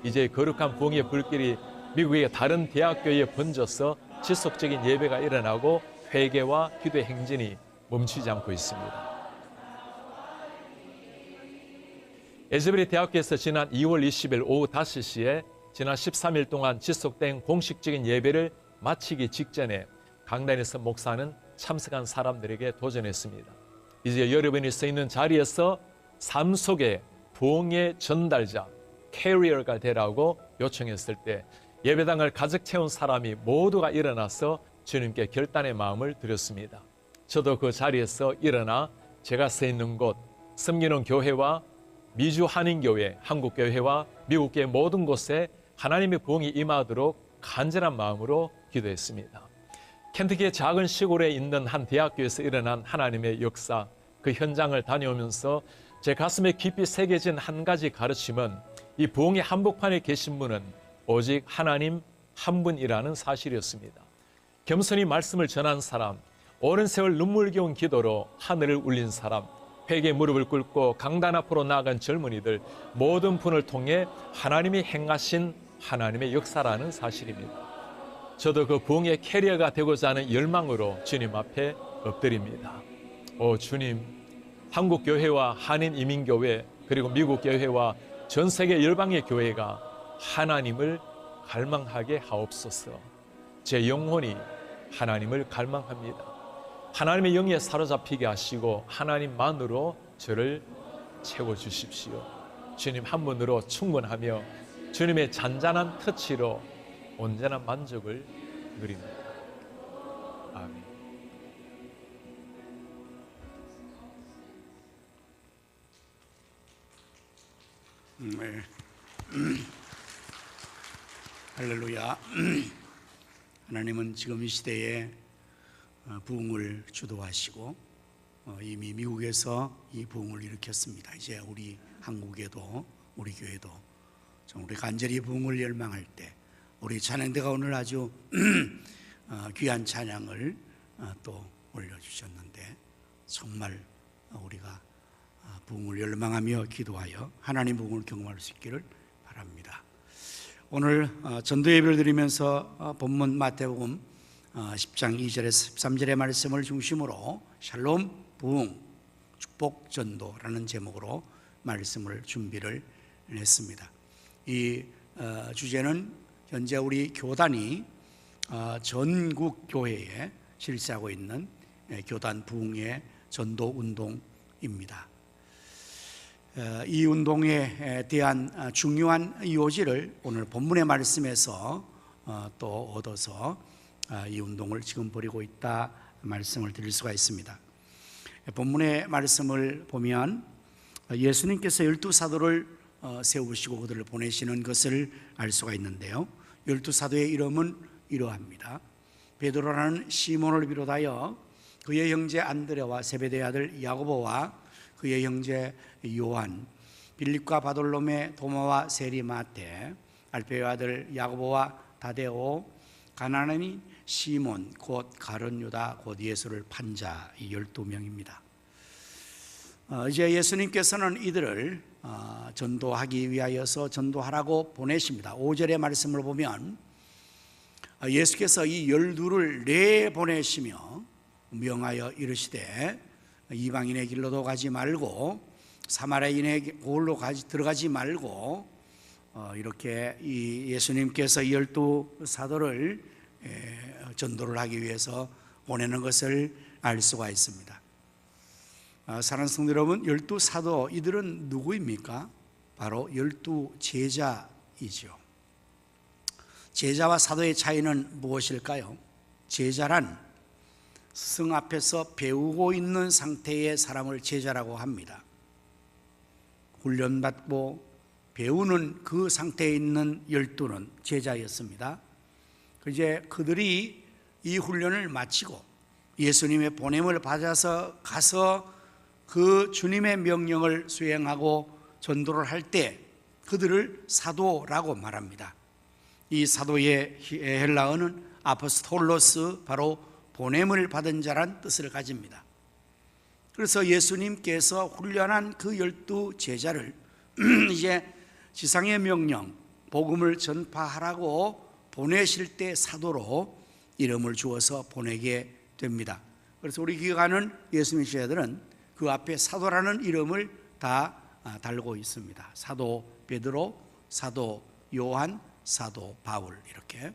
이제 거룩한 부흥의 불길이 미국의 다른 대학교에 번져서 지속적인 예배가 일어나고 회개와 기도의 행진이 멈추지 않고 있습니다. 에즈베리 대학교에서 지난 2월 20일 오후 5시에 지난 13일 동안 지속된 공식적인 예배를 마치기 직전에 강단에서 목사는 참석한 사람들에게 도전했습니다. 이제 여러분이 서 있는 자리에서 삶 속의 부흥의 전달자, 캐리어가 되라고 요청했을 때 예배당을 가득 채운 사람이 모두가 일어나서 주님께 결단의 마음을 드렸습니다. 저도 그 자리에서 일어나 제가 서 있는 곳, 섬기는 교회와 미주 한인교회, 한국교회와 미국교회 모든 곳에 하나님의 부흥이 임하도록 간절한 마음으로 기도했습니다. 켄터키의 작은 시골에 있는 한 대학교에서 일어난 하나님의 역사, 그 현장을 다녀오면서 제 가슴에 깊이 새겨진 한 가지 가르침은 이 부흥의 한복판에 계신 분은 오직 하나님 한 분이라는 사실이었습니다. 겸손히 말씀을 전한 사람, 오랜 세월 눈물겨운 기도로 하늘을 울린 사람, 회개의 무릎을 꿇고 강단 앞으로 나아간 젊은이들 모든 분을 통해 하나님이 행하신 하나님의 역사라는 사실입니다. 저도 그 부흥의 캐리어가 되고자 하는 열망으로 주님 앞에 엎드립니다. 오 주님, 한국교회와 한인이민교회 그리고 미국교회와 전 세계 열방의 교회가 하나님을 갈망하게 하옵소서. 제 영혼이 하나님을 갈망합니다. 하나님의 영에 사로잡히게 하시고 하나님만으로 저를 채워주십시오. 주님 한 분으로 충분하며 주님의 잔잔한 터치로 온전한 만족을 누립니다. 아멘. 네. 할렐루야. 하나님은 지금 이 시대에 부흥을 주도하시고 이미 미국에서 이 부흥을 일으켰습니다. 이제 우리 한국에도 우리 교회도 우리 간절히 부흥을 열망할 때 우리 찬양대가 오늘 아주 귀한 찬양을 또 올려주셨는데 정말 우리가 부흥을 열망하며 기도하여 하나님 부흥을 경험할 수 있기를 바랍니다. 오늘 전도 예배를 드리면서 본문 마태복음 10장 2절에서 13절의 말씀을 중심으로 샬롬 부흥 축복 전도라는 제목으로 말씀을 준비를 했습니다. 이 주제는 현재 우리 교단이 전국 교회에 실시하고 있는 교단 부흥의 전도 운동입니다. 이 운동에 대한 중요한 요지를 오늘 본문의 말씀에서 또 얻어서 이 운동을 지금 벌이고 있다 말씀을 드릴 수가 있습니다. 본문의 말씀을 보면 예수님께서 12사도를 세우시고 그들을 보내시는 것을 알 수가 있는데요, 12사도의 이름은 이러합니다. 베드로라는 시몬을 비롯하여 그의 형제 안드레와 세베대의 아들 야고보와 그의 형제 요한, 빌립과 바돌로메, 도마와 세리 마테, 알페의 아들 야고보와 다데오, 가나안인 시몬 곧 가룟 유다 곧 예수를 판 자, 이 12명입니다. 이제 예수님께서는 이들을 전도하기 위하여서 전도하라고 보내십니다. 5절의 말씀을 보면 예수께서 이 12를 내보내시며 명하여 이르시되 이방인의 길로도 가지 말고 사마리아인의 골로 들어가지 말고 이렇게 이 예수님께서 12사도를 전도를 하기 위해서 보내는 것을 알 수가 있습니다. 사랑하는 성도 여러분, 12사도 이들은 누구입니까? 바로 12제자이죠. 제자와 사도의 차이는 무엇일까요? 제자란 스승 앞에서 배우고 있는 상태의 사람을 제자라고 합니다. 훈련받고 배우는 그 상태에 있는 12는 제자였습니다. 이제 그들이 이 훈련을 마치고 예수님의 보냄을 받아서 가서 그 주님의 명령을 수행하고 전도를 할 때 그들을 사도라고 말합니다. 이 사도의 헬라어는 아포스톨로스, 바로 보냄을 받은 자란 뜻을 가집니다. 그래서 예수님께서 훈련한 그 12제자를 이제 지상의 명령, 복음을 전파하라고 보내실 때 사도로 이름을 주어서 보내게 됩니다. 그래서 우리 기관은 예수님의 제자들은 그 앞에 사도라는 이름을 다 달고 있습니다. 사도 베드로, 사도 요한, 사도 바울, 이렇게.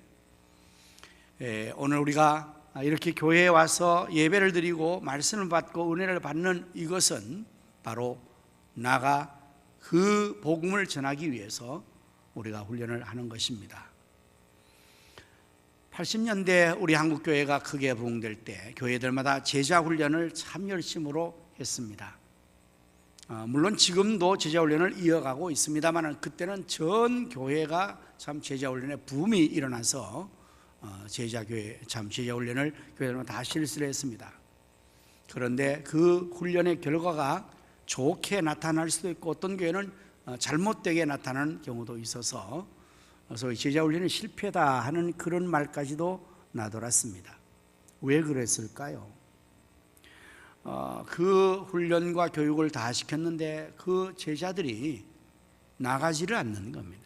오늘 우리가 이렇게 교회에 와서 예배를 드리고 말씀을 받고 은혜를 받는 이것은 바로 나가 그 복음을 전하기 위해서 우리가 훈련을 하는 것입니다. 80년대 우리 한국교회가 크게 부흥될 때 교회들마다 제자 훈련을 참 열심으로 했습니다. 물론 지금도 제자 훈련을 이어가고 있습니다만 그때는 전 교회가 참 제자 훈련의 붐이 일어나서 제자교회, 참 제자 훈련을 교회들마다 다 실시를 했습니다. 그런데 그 훈련의 결과가 좋게 나타날 수도 있고 어떤 교회는 잘못되게 나타나는 경우도 있어서 소위 제자 훈련이 실패다 하는 그런 말까지도 나돌았습니다. 왜 그랬을까요? 그 훈련과 교육을 다 시켰는데 그 제자들이 나가지를 않는 겁니다.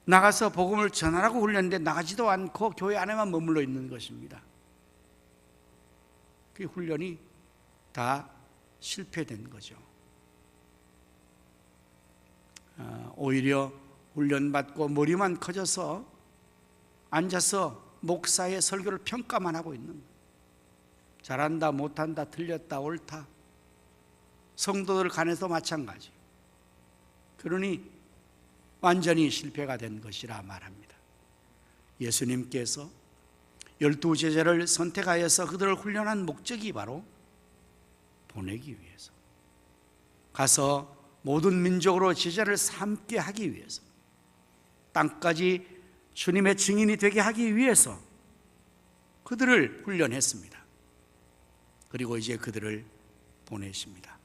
나가서 복음을 전하라고 훈련했는데 나가지도 않고 교회 안에만 머물러 있는 것입니다. 그 훈련이 다 실패된 거죠. 오히려 훈련받고 머리만 커져서 앉아서 목사의 설교를 평가만 하고 있는 거예요. 잘한다, 못한다, 틀렸다, 옳다. 성도들 간에도 마찬가지. 그러니 완전히 실패가 된 것이라 말합니다. 예수님께서 12제자를 선택하여서 그들을 훈련한 목적이 바로 보내기 위해서, 가서 모든 민족으로 제자를 삼게 하기 위해서, 땅까지 주님의 증인이 되게 하기 위해서 그들을 훈련했습니다. 그리고 이제 그들을 보내십니다.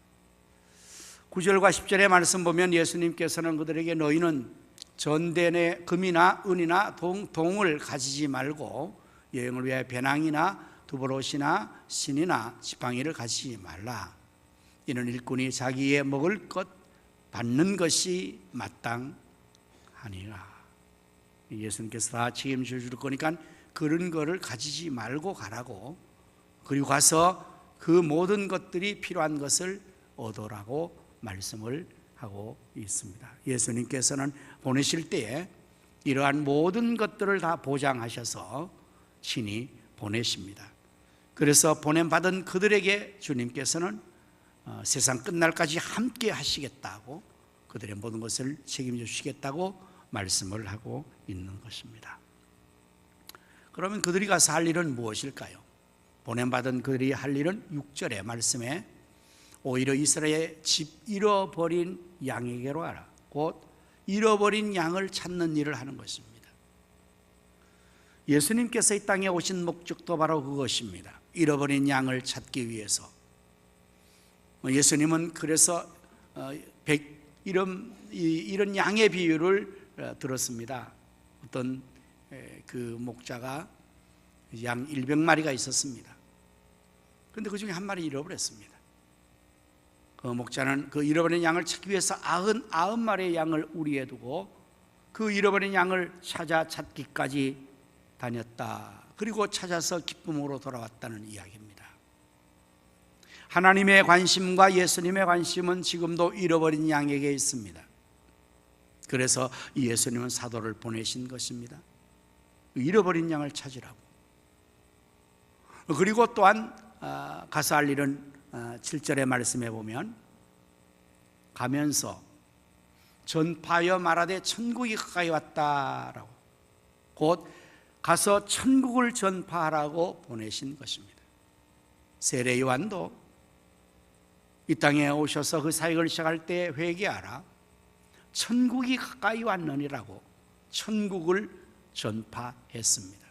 9절과 10절의 말씀 보면 예수님께서는 그들에게 너희는 전대의 금이나 은이나 동을 가지지 말고 여행을 위해 배낭이나 두보롯이나 신이나 지팡이를 가지지 말라. 이는 일꾼이 자기의 먹을 것 받는 것이 마땅하니라. 예수님께서 다 책임져 줄 거니까 그런 거를 가지지 말고 가라고, 그리고 가서 그 모든 것들이 필요한 것을 얻으라고 말씀을 하고 있습니다. 예수님께서는 보내실 때에 이러한 모든 것들을 다 보장하셔서 친히 보내십니다. 그래서 보냄받은 그들에게 주님께서는 세상 끝날까지 함께 하시겠다고, 그들의 모든 것을 책임져 주시겠다고 말씀을 하고 있는 것입니다. 그러면 그들이 가서 할 일은 무엇일까요? 보냄받은 그들이 할 일은 6절의 말씀에 오히려 이스라엘의 집 잃어버린 양에게로 가라. 곧 잃어버린 양을 찾는 일을 하는 것입니다. 예수님께서 이 땅에 오신 목적도 바로 그것입니다. 잃어버린 양을 찾기 위해서. 예수님은 그래서 이런 양의 비유를 들었습니다. 어떤 그 목자가 양 100마리가 있었습니다. 그런데 그 중에 한 마리 잃어버렸습니다. 그 목자는 그 잃어버린 양을 찾기 위해서 99마리의 양을 우리에 두고 그 잃어버린 양을 찾기까지 다녔다. 그리고 찾아서 기쁨으로 돌아왔다는 이야기입니다. 하나님의 관심과 예수님의 관심은 지금도 잃어버린 양에게 있습니다. 그래서 예수님은 사도를 보내신 것입니다. 잃어버린 양을 찾으라고. 그리고 또한 가서 할 일은 7절의 말씀에 보면 가면서 전파하여 말하되 천국이 가까이 왔다라고, 곧 가서 천국을 전파하라고 보내신 것입니다. 세례 요한도 이 땅에 오셔서 그 사역을 시작할 때 회개하라, 천국이 가까이 왔느니라고 천국을 전파했습니다.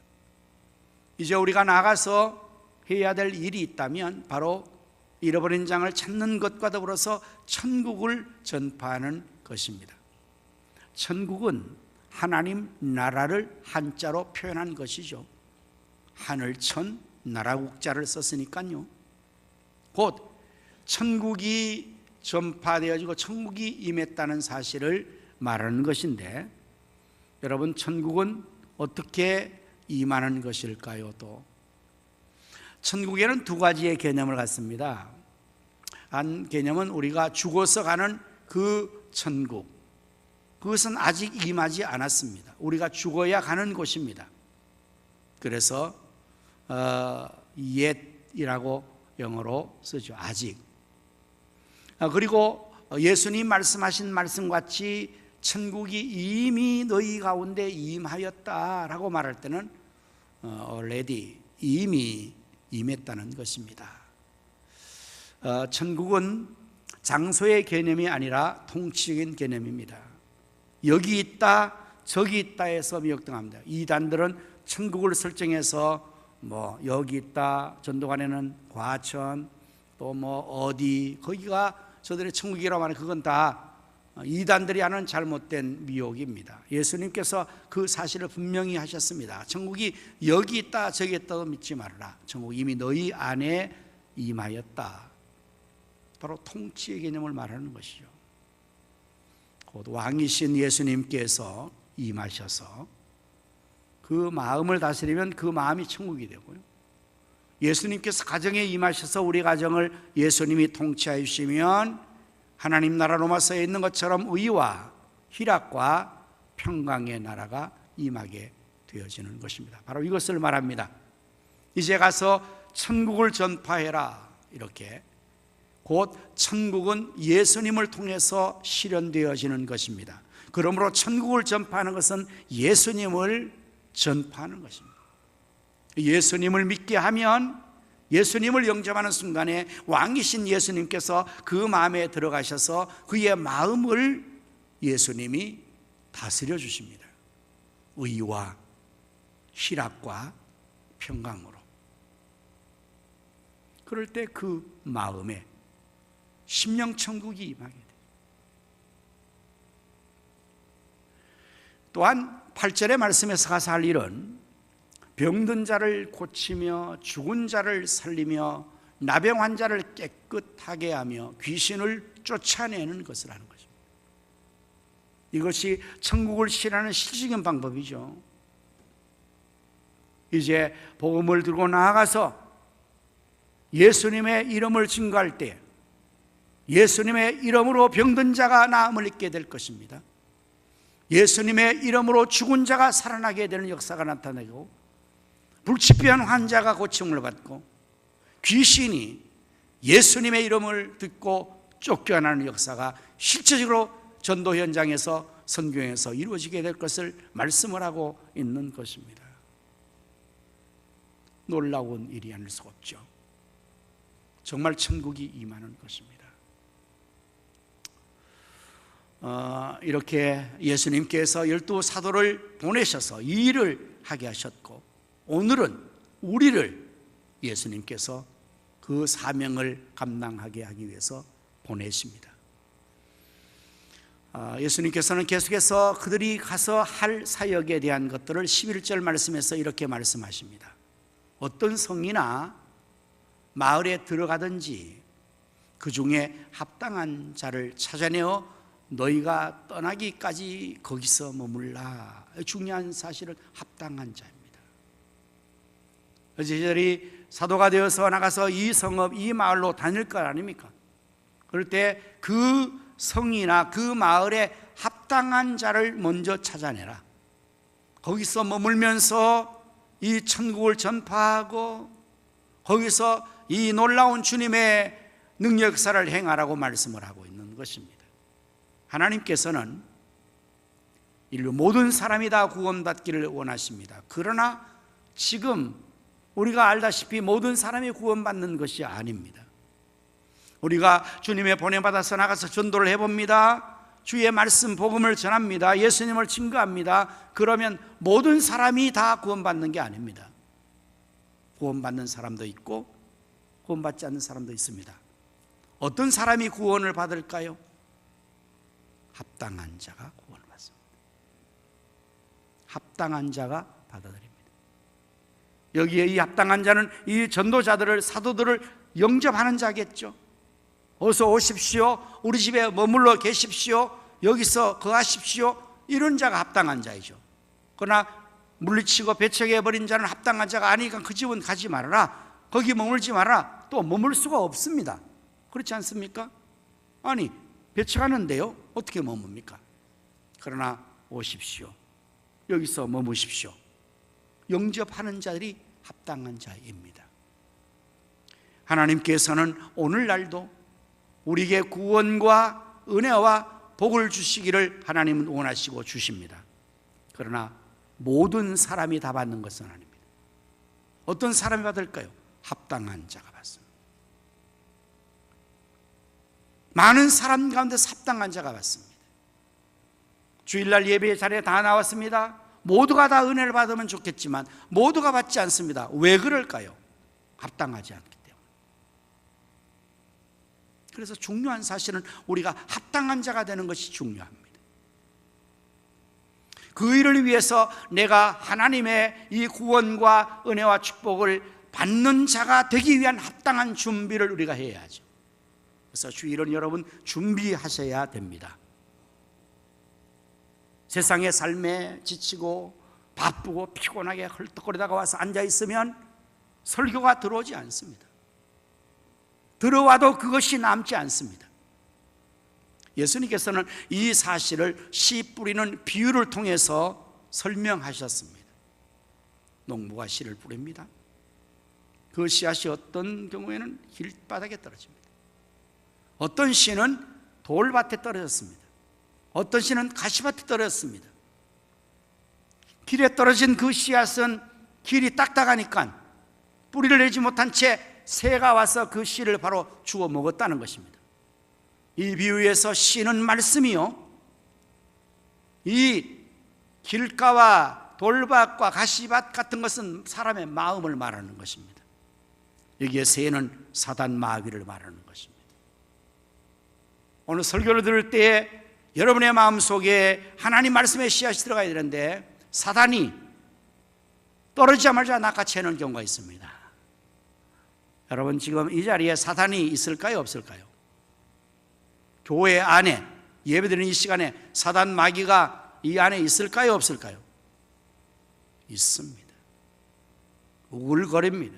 이제 우리가 나가서 해야 될 일이 있다면 바로 잃어버린 양을 찾는 것과 더불어서 천국을 전파하는 것입니다. 천국은 하나님 나라를 한자로 표현한 것이죠. 하늘천 나라국자를 썼으니까요. 곧 천국이 전파되어지고 천국이 임했다는 사실을 말하는 것인데, 여러분, 천국은 어떻게 임하는 것일까요? 또 천국에는 두 가지의 개념을 갖습니다. 한 개념은 우리가 죽어서 가는 그 천국, 그것은 아직 임하지 않았습니다. 우리가 죽어야 가는 곳입니다. 그래서 yet이라고 영어로 쓰죠. 아직. 그리고 예수님 말씀하신 말씀같이 천국이 이미 너희 가운데 임하였다라고 말할 때는 already, 이미 임했다는 것입니다. 천국은 장소의 개념이 아니라 통치적인 개념입니다. 여기 있다 저기 있다 해서 미혹당합니다. 이단들은 천국을 설정해서 여기 있다, 전도관에는 과천, 또 어디, 거기가 저들의 천국이라고 하는, 그건 다 이단들이 하는 잘못된 미혹입니다. 예수님께서 그 사실을 분명히 하셨습니다. 천국이 여기 있다 저기 있다도 믿지 말아라. 천국이 이미 너희 안에 임하였다. 바로 통치의 개념을 말하는 것이죠. 곧 왕이신 예수님께서 임하셔서 그 마음을 다스리면 그 마음이 천국이 되고요, 예수님께서 가정에 임하셔서 우리 가정을 예수님이 통치하여 주시면 하나님 나라 로마서에 있는 것처럼 의와 희락과 평강의 나라가 임하게 되어지는 것입니다. 바로 이것을 말합니다. 이제 가서 천국을 전파해라. 이렇게 곧 천국은 예수님을 통해서 실현되어지는 것입니다. 그러므로 천국을 전파하는 것은 예수님을 전파하는 것입니다. 예수님을 믿게 하면, 예수님을 영접하는 순간에 왕이신 예수님께서 그 마음에 들어가셔서 그의 마음을 예수님이 다스려 주십니다. 의와 희락과 평강으로. 그럴 때 그 마음에 심령천국이 임하게 돼요. 또한 8절의 말씀에서 가서 할 일은 병든 자를 고치며 죽은 자를 살리며 나병 환자를 깨끗하게 하며 귀신을 쫓아내는 것을 하는 것입니다. 이것이 천국을 실현하는 실질적인 방법이죠. 이제 복음을 들고 나아가서 예수님의 이름을 증거할 때 예수님의 이름으로 병든 자가 나음을 입게 될 것입니다. 예수님의 이름으로 죽은 자가 살아나게 되는 역사가 나타나고 불치병 환자가 고침을 받고 귀신이 예수님의 이름을 듣고 쫓겨나는 역사가 실제적으로 전도 현장에서 선교에서 이루어지게 될 것을 말씀을 하고 있는 것입니다. 놀라운 일이 아닐 수 없죠. 정말 천국이 임하는 것입니다. 이렇게 예수님께서 12 사도를 보내셔서 이 일을 하게 하셨고, 오늘은 우리를 예수님께서 그 사명을 감당하게 하기 위해서 보내십니다. 예수님께서는 계속해서 그들이 가서 할 사역에 대한 것들을 11절 말씀에서 이렇게 말씀하십니다. 어떤 성이나 마을에 들어가든지 그 중에 합당한 자를 찾아내어 너희가 떠나기까지 거기서 머물라. 중요한 사실은 합당한 자입니다. 저희들이 사도가 되어서 나가서 이 성읍, 이 마을로 다닐 것 아닙니까? 그럴 때 그 성이나 그 마을에 합당한 자를 먼저 찾아내라. 거기서 머물면서 이 천국을 전파하고 거기서 이 놀라운 주님의 능력 역사를 행하라고 말씀을 하고 있는 것입니다. 하나님께서는 인류 모든 사람이 다 구원받기를 원하십니다. 그러나 지금 우리가 알다시피 모든 사람이 구원받는 것이 아닙니다. 우리가 주님의 보내받아서 나가서 전도를 해봅니다. 주의 말씀 복음을 전합니다. 예수님을 증거합니다. 그러면 모든 사람이 다 구원받는 게 아닙니다. 구원받는 사람도 있고 구원받지 않는 사람도 있습니다. 어떤 사람이 구원을 받을까요? 합당한 자가 구원을 받습니다. 합당한 자가 받아들입니다. 여기에 이 합당한 자는 이 전도자들을, 사도들을 영접하는 자겠죠. 어서 오십시오. 우리 집에 머물러 계십시오. 여기서 거하십시오. 이런 자가 합당한 자이죠. 그러나 물리치고 배척해버린 자는 합당한 자가 아니니까 그 집은 가지 말아라, 거기 머물지 말아라. 또 머물 수가 없습니다. 그렇지 않습니까? 아니, 배척하는데요 어떻게 머뭅니까? 그러나 오십시오. 여기서 머무십시오. 영접하는 자들이 합당한 자입니다. 하나님께서는 오늘날도 우리에게 구원과 은혜와 복을 주시기를 하나님은 원하시고 주십니다. 그러나 모든 사람이 다 받는 것은 아닙니다. 어떤 사람이 받을까요? 합당한 자가 받습니다. 많은 사람 가운데서 합당한 자가 받습니다. 주일날 예배 자리에 다 나왔습니다. 모두가 다 은혜를 받으면 좋겠지만 모두가 받지 않습니다. 왜 그럴까요? 합당하지 않기 때문에. 그래서 중요한 사실은 우리가 합당한 자가 되는 것이 중요합니다. 그 일을 위해서 내가 하나님의 이 구원과 은혜와 축복을 받는 자가 되기 위한 합당한 준비를 우리가 해야죠. 그래서 주일은 여러분 준비하셔야 됩니다. 세상의 삶에 지치고 바쁘고 피곤하게 헐떡거리다가 와서 앉아있으면 설교가 들어오지 않습니다. 들어와도 그것이 남지 않습니다. 예수님께서는 이 사실을 씨 뿌리는 비유를 통해서 설명하셨습니다. 농부가 씨를 뿌립니다. 그 씨앗이 어떤 경우에는 길바닥에 떨어집니다. 어떤 씨는 돌밭에 떨어졌습니다. 어떤 씨는 가시밭에 떨어졌습니다. 길에 떨어진 그 씨앗은 길이 딱딱하니까 뿌리를 내지 못한 채 새가 와서 그 씨를 바로 주워 먹었다는 것입니다. 이 비유에서 씨는 말씀이요, 이 길가와 돌밭과 가시밭 같은 것은 사람의 마음을 말하는 것입니다. 여기에 새는 사단 마귀를 말하는 것입니다. 오늘 설교를 들을 때에 여러분의 마음속에 하나님 말씀의 씨앗이 들어가야 되는데 사단이 떨어지자마자 낚아채는 경우가 있습니다. 여러분, 지금 이 자리에 사단이 있을까요, 없을까요? 교회 안에 예배드리는 이 시간에 사단 마귀가 이 안에 있을까요, 없을까요? 있습니다. 우글거립니다.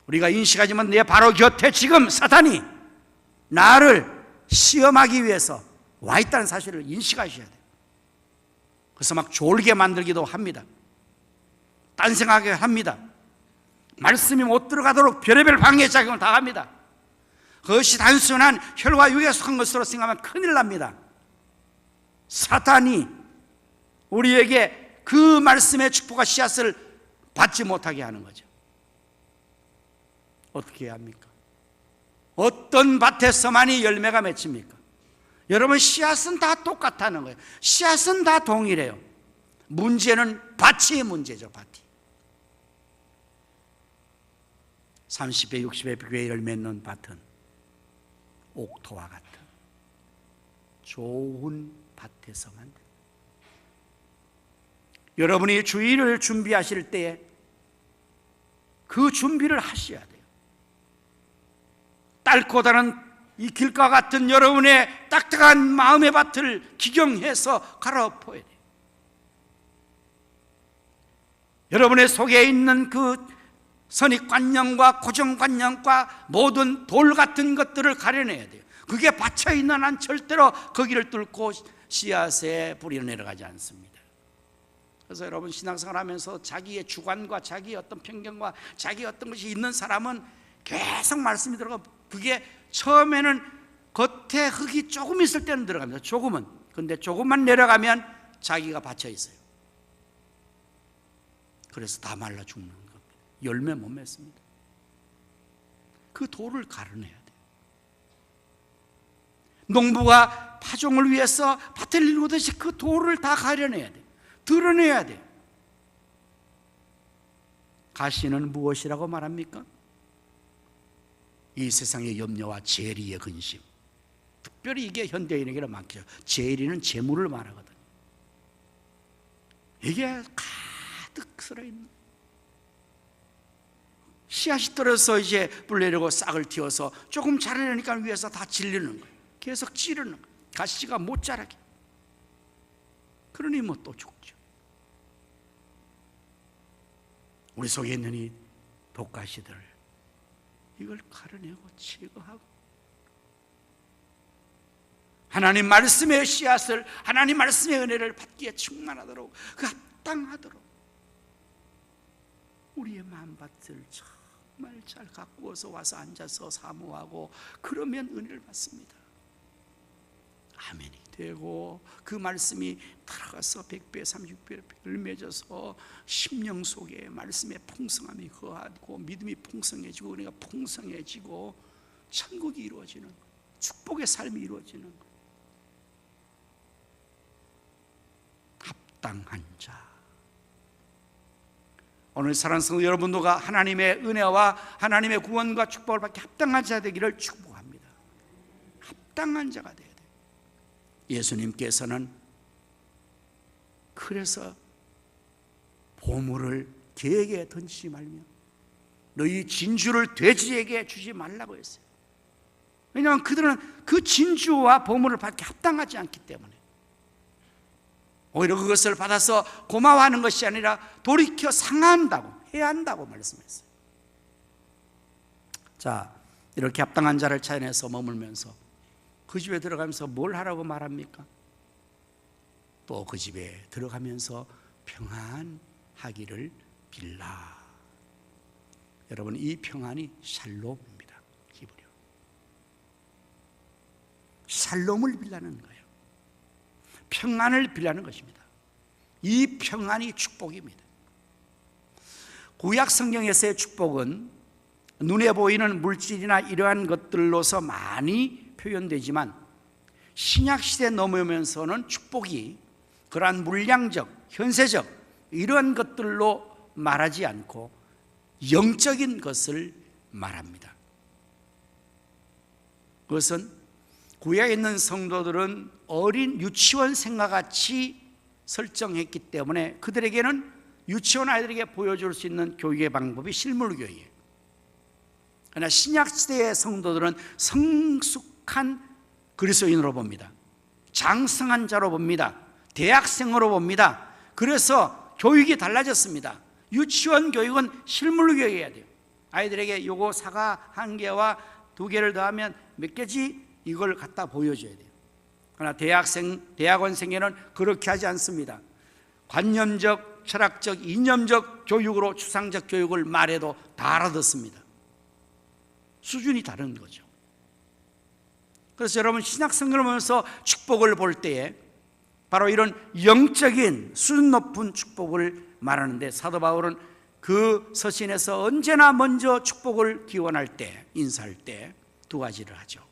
우리가 인식하지만 내 바로 곁에 지금 사단이 나를 시험하기 위해서 와 있다는 사실을 인식하셔야 돼요. 그래서 막 졸게 만들기도 합니다. 딴 생각하게 합니다. 말씀이 못 들어가도록 별의별 방해 작용을 다 합니다. 그것이 단순한 혈과 육에 속한 것으로 생각하면 큰일 납니다. 사탄이 우리에게 그 말씀의 축복과 씨앗을 받지 못하게 하는 거죠. 어떻게 해야 합니까? 어떤 밭에서만이 열매가 맺힙니까? 여러분, 씨앗은 다 똑같다는 거예요. 씨앗은 다 동일해요. 문제는 밭이 문제죠. 밭이 30배 60배 교회를 맺는 밭은 옥토와 같은 좋은 밭에서만 됩니다. 여러분이 주일을 준비하실 때에 그 준비를 하셔야 돼요. 닳고 다른 이 길과 같은 여러분의 딱딱한 마음의 밭을 기경해서 갈아엎어야 돼요. 여러분의 속에 있는 그 선입관념과 고정관념과 모든 돌 같은 것들을 가려내야 돼요. 그게 받쳐있는 한 절대로 거기를 뚫고 씨앗에 뿌리 내려가지 않습니다. 그래서 여러분, 신앙생활 하면서 자기의 주관과 자기의 어떤 편견과 자기의 어떤 것이 있는 사람은 계속 말씀이 들어가, 그게 처음에는 겉에 흙이 조금 있을 때는 들어갑니다. 조금은. 근데 조금만 내려가면 자기가 받쳐 있어요. 그래서 다 말라 죽는 겁니다. 열매 못 맺습니다. 그 돌을 가려내야 돼요. 농부가 파종을 위해서 밭을 일구듯이 그 돌을 다 가려내야 돼요. 드러내야 돼요. 가시는 무엇이라고 말합니까? 이 세상의 염려와 재리의 근심. 특별히 이게 현대인에게는 많죠. 재리는 재물을 말하거든요. 이게 가득 쓸어있는, 씨앗이 떨어져서 이제 뿔 내리고 싹을 틔워서 조금 자라려니까 위에서 다 질르는 거예요. 계속 찌르는 거예요. 가시가 못 자라게. 그러니 뭐 또 죽죠. 우리 속에 있는 이 독가시들, 이걸 가려내고 제거하고 하나님 말씀의 씨앗을, 하나님 말씀의 은혜를 받기에 충만하도록, 그 합당하도록 우리의 마음밭을 정말 잘 가꾸어서 와서 앉아서 사모하고 그러면 은혜를 받습니다. 아멘이 되고 그 말씀이 들어가서 100배 30배를 맺어서 심령 속에 말씀의 풍성함이 거하고 믿음이 풍성해지고 은혜가 풍성해지고 천국이 이루어지는 거예요. 축복의 삶이 이루어지는 거예요. 합당한 자. 오늘 사랑하는 성도 여러분도가 하나님의 은혜와 하나님의 구원과 축복을 받기 합당한 자 되기를 축복합니다. 합당한 자가 돼야 돼요. 예수님께서는 그래서 보물을 개에게 던지지 말며 너희 진주를 돼지에게 주지 말라고 했어요. 왜냐하면 그들은 그 진주와 보물을 받기 합당하지 않기 때문에, 오히려 그것을 받아서 고마워하는 것이 아니라 돌이켜 상한다고, 해야 한다고 말씀했어요. 자, 이렇게 합당한 자를 찾아내서 머물면서 그 집에 들어가면서 뭘 하라고 말합니까? 또 그 집에 들어가면서 평안하기를 빌라. 여러분, 이 평안이 샬롬입니다. 히브리어 샬롬을 빌라는 거예요. 평안을 빌라는 것입니다. 이 평안이 축복입니다. 구약 성경에서의 축복은 눈에 보이는 물질이나 이러한 것들로서 많이 표현되지만 신약 시대에 넘어오면서는 축복이 그러한 물량적, 현세적 이러한 것들로 말하지 않고 영적인 것을 말합니다. 그것은 구약에 있는 성도들은 어린 유치원생과 같이 설정했기 때문에 그들에게는 유치원 아이들에게 보여줄 수 있는 교육의 방법이 실물교육이에요. 그러나 신약시대의 성도들은 성숙한 그리스도인으로 봅니다. 장성한 자로 봅니다. 대학생으로 봅니다. 그래서 교육이 달라졌습니다. 유치원 교육은 실물교육이어야 돼요. 아이들에게 요거 사과 1개와 2개를 더하면 몇 개지? 이걸 갖다 보여줘야 돼요. 그러나 대학원생에는 그렇게 하지 않습니다. 관념적, 철학적, 이념적 교육으로 추상적 교육을 말해도 다 알아듣습니다. 수준이 다른 거죠. 그래서 여러분 신약 성경을 보면서 축복을 볼 때에 바로 이런 영적인 수준 높은 축복을 말하는데 사도 바울은 그 서신에서 언제나 먼저 축복을 기원할 때, 인사할 때 2가지를 하죠.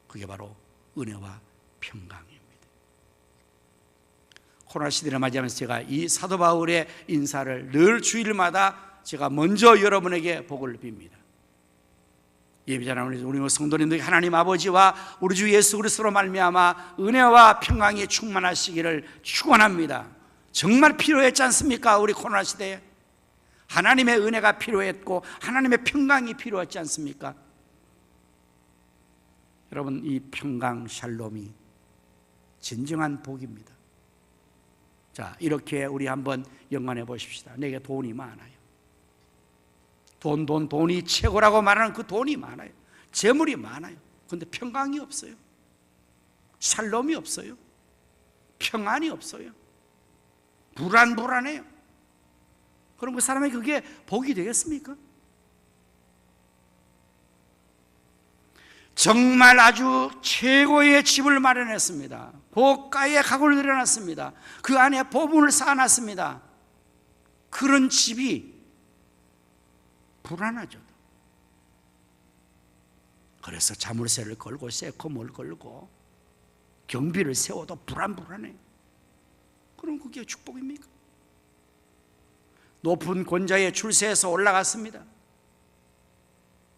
그게 바로 은혜와 평강입니다. 코로나 시대를 맞이하면서 제가 이 사도 바울의 인사를 늘 주일마다 제가 먼저 여러분에게 복을 빕니다. 예비자는 우리 성도님들 하나님 아버지와 우리 주 예수 그리스도로 말미암아 은혜와 평강이 충만하시기를 축원합니다. 정말 필요했지 않습니까? 우리 코로나 시대에 하나님의 은혜가 필요했고 하나님의 평강이 필요했지 않습니까? 여러분 이 평강 샬롬이 진정한 복입니다. 자, 이렇게 우리 한번 연관해 보십시다. 내게 돈이 많아요. 돈이 최고라고 말하는 그 돈이 많아요. 재물이 많아요. 그런데 평강이 없어요. 샬롬이 없어요. 평안이 없어요. 불안해요. 그럼 그 사람에게 그게 복이 되겠습니까? 정말 아주 최고의 집을 마련했습니다. 고가의 가구를 들여놨습니다. 그 안에 보물을 쌓아놨습니다. 그런 집이 불안하죠. 그래서 자물쇠를 걸고 세콤을 걸고 경비를 세워도 불안해. 그럼 그게 축복입니까? 높은 권좌에 출세해서 올라갔습니다.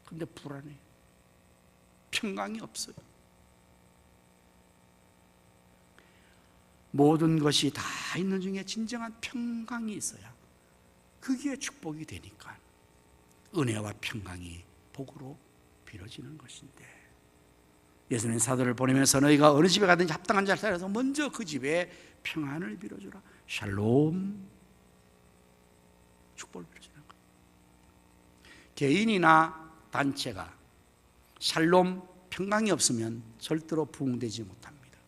그런데 불안해요. 평강이 없어요. 모든 것이 다 있는 중에 진정한 평강이 있어야 그게 축복이 되니까 은혜와 평강이 복으로 빌어지는 것인데, 예수님 사도를 보내면서 너희가 어느 집에 가든지 합당한 자를 찾아서 먼저 그 집에 평안을 빌어주라. 샬롬, 축복을 빌어주는 거예요. 개인이나 단체가 샬롬, 평강이 없으면 절대로 부흥되지 못합니다.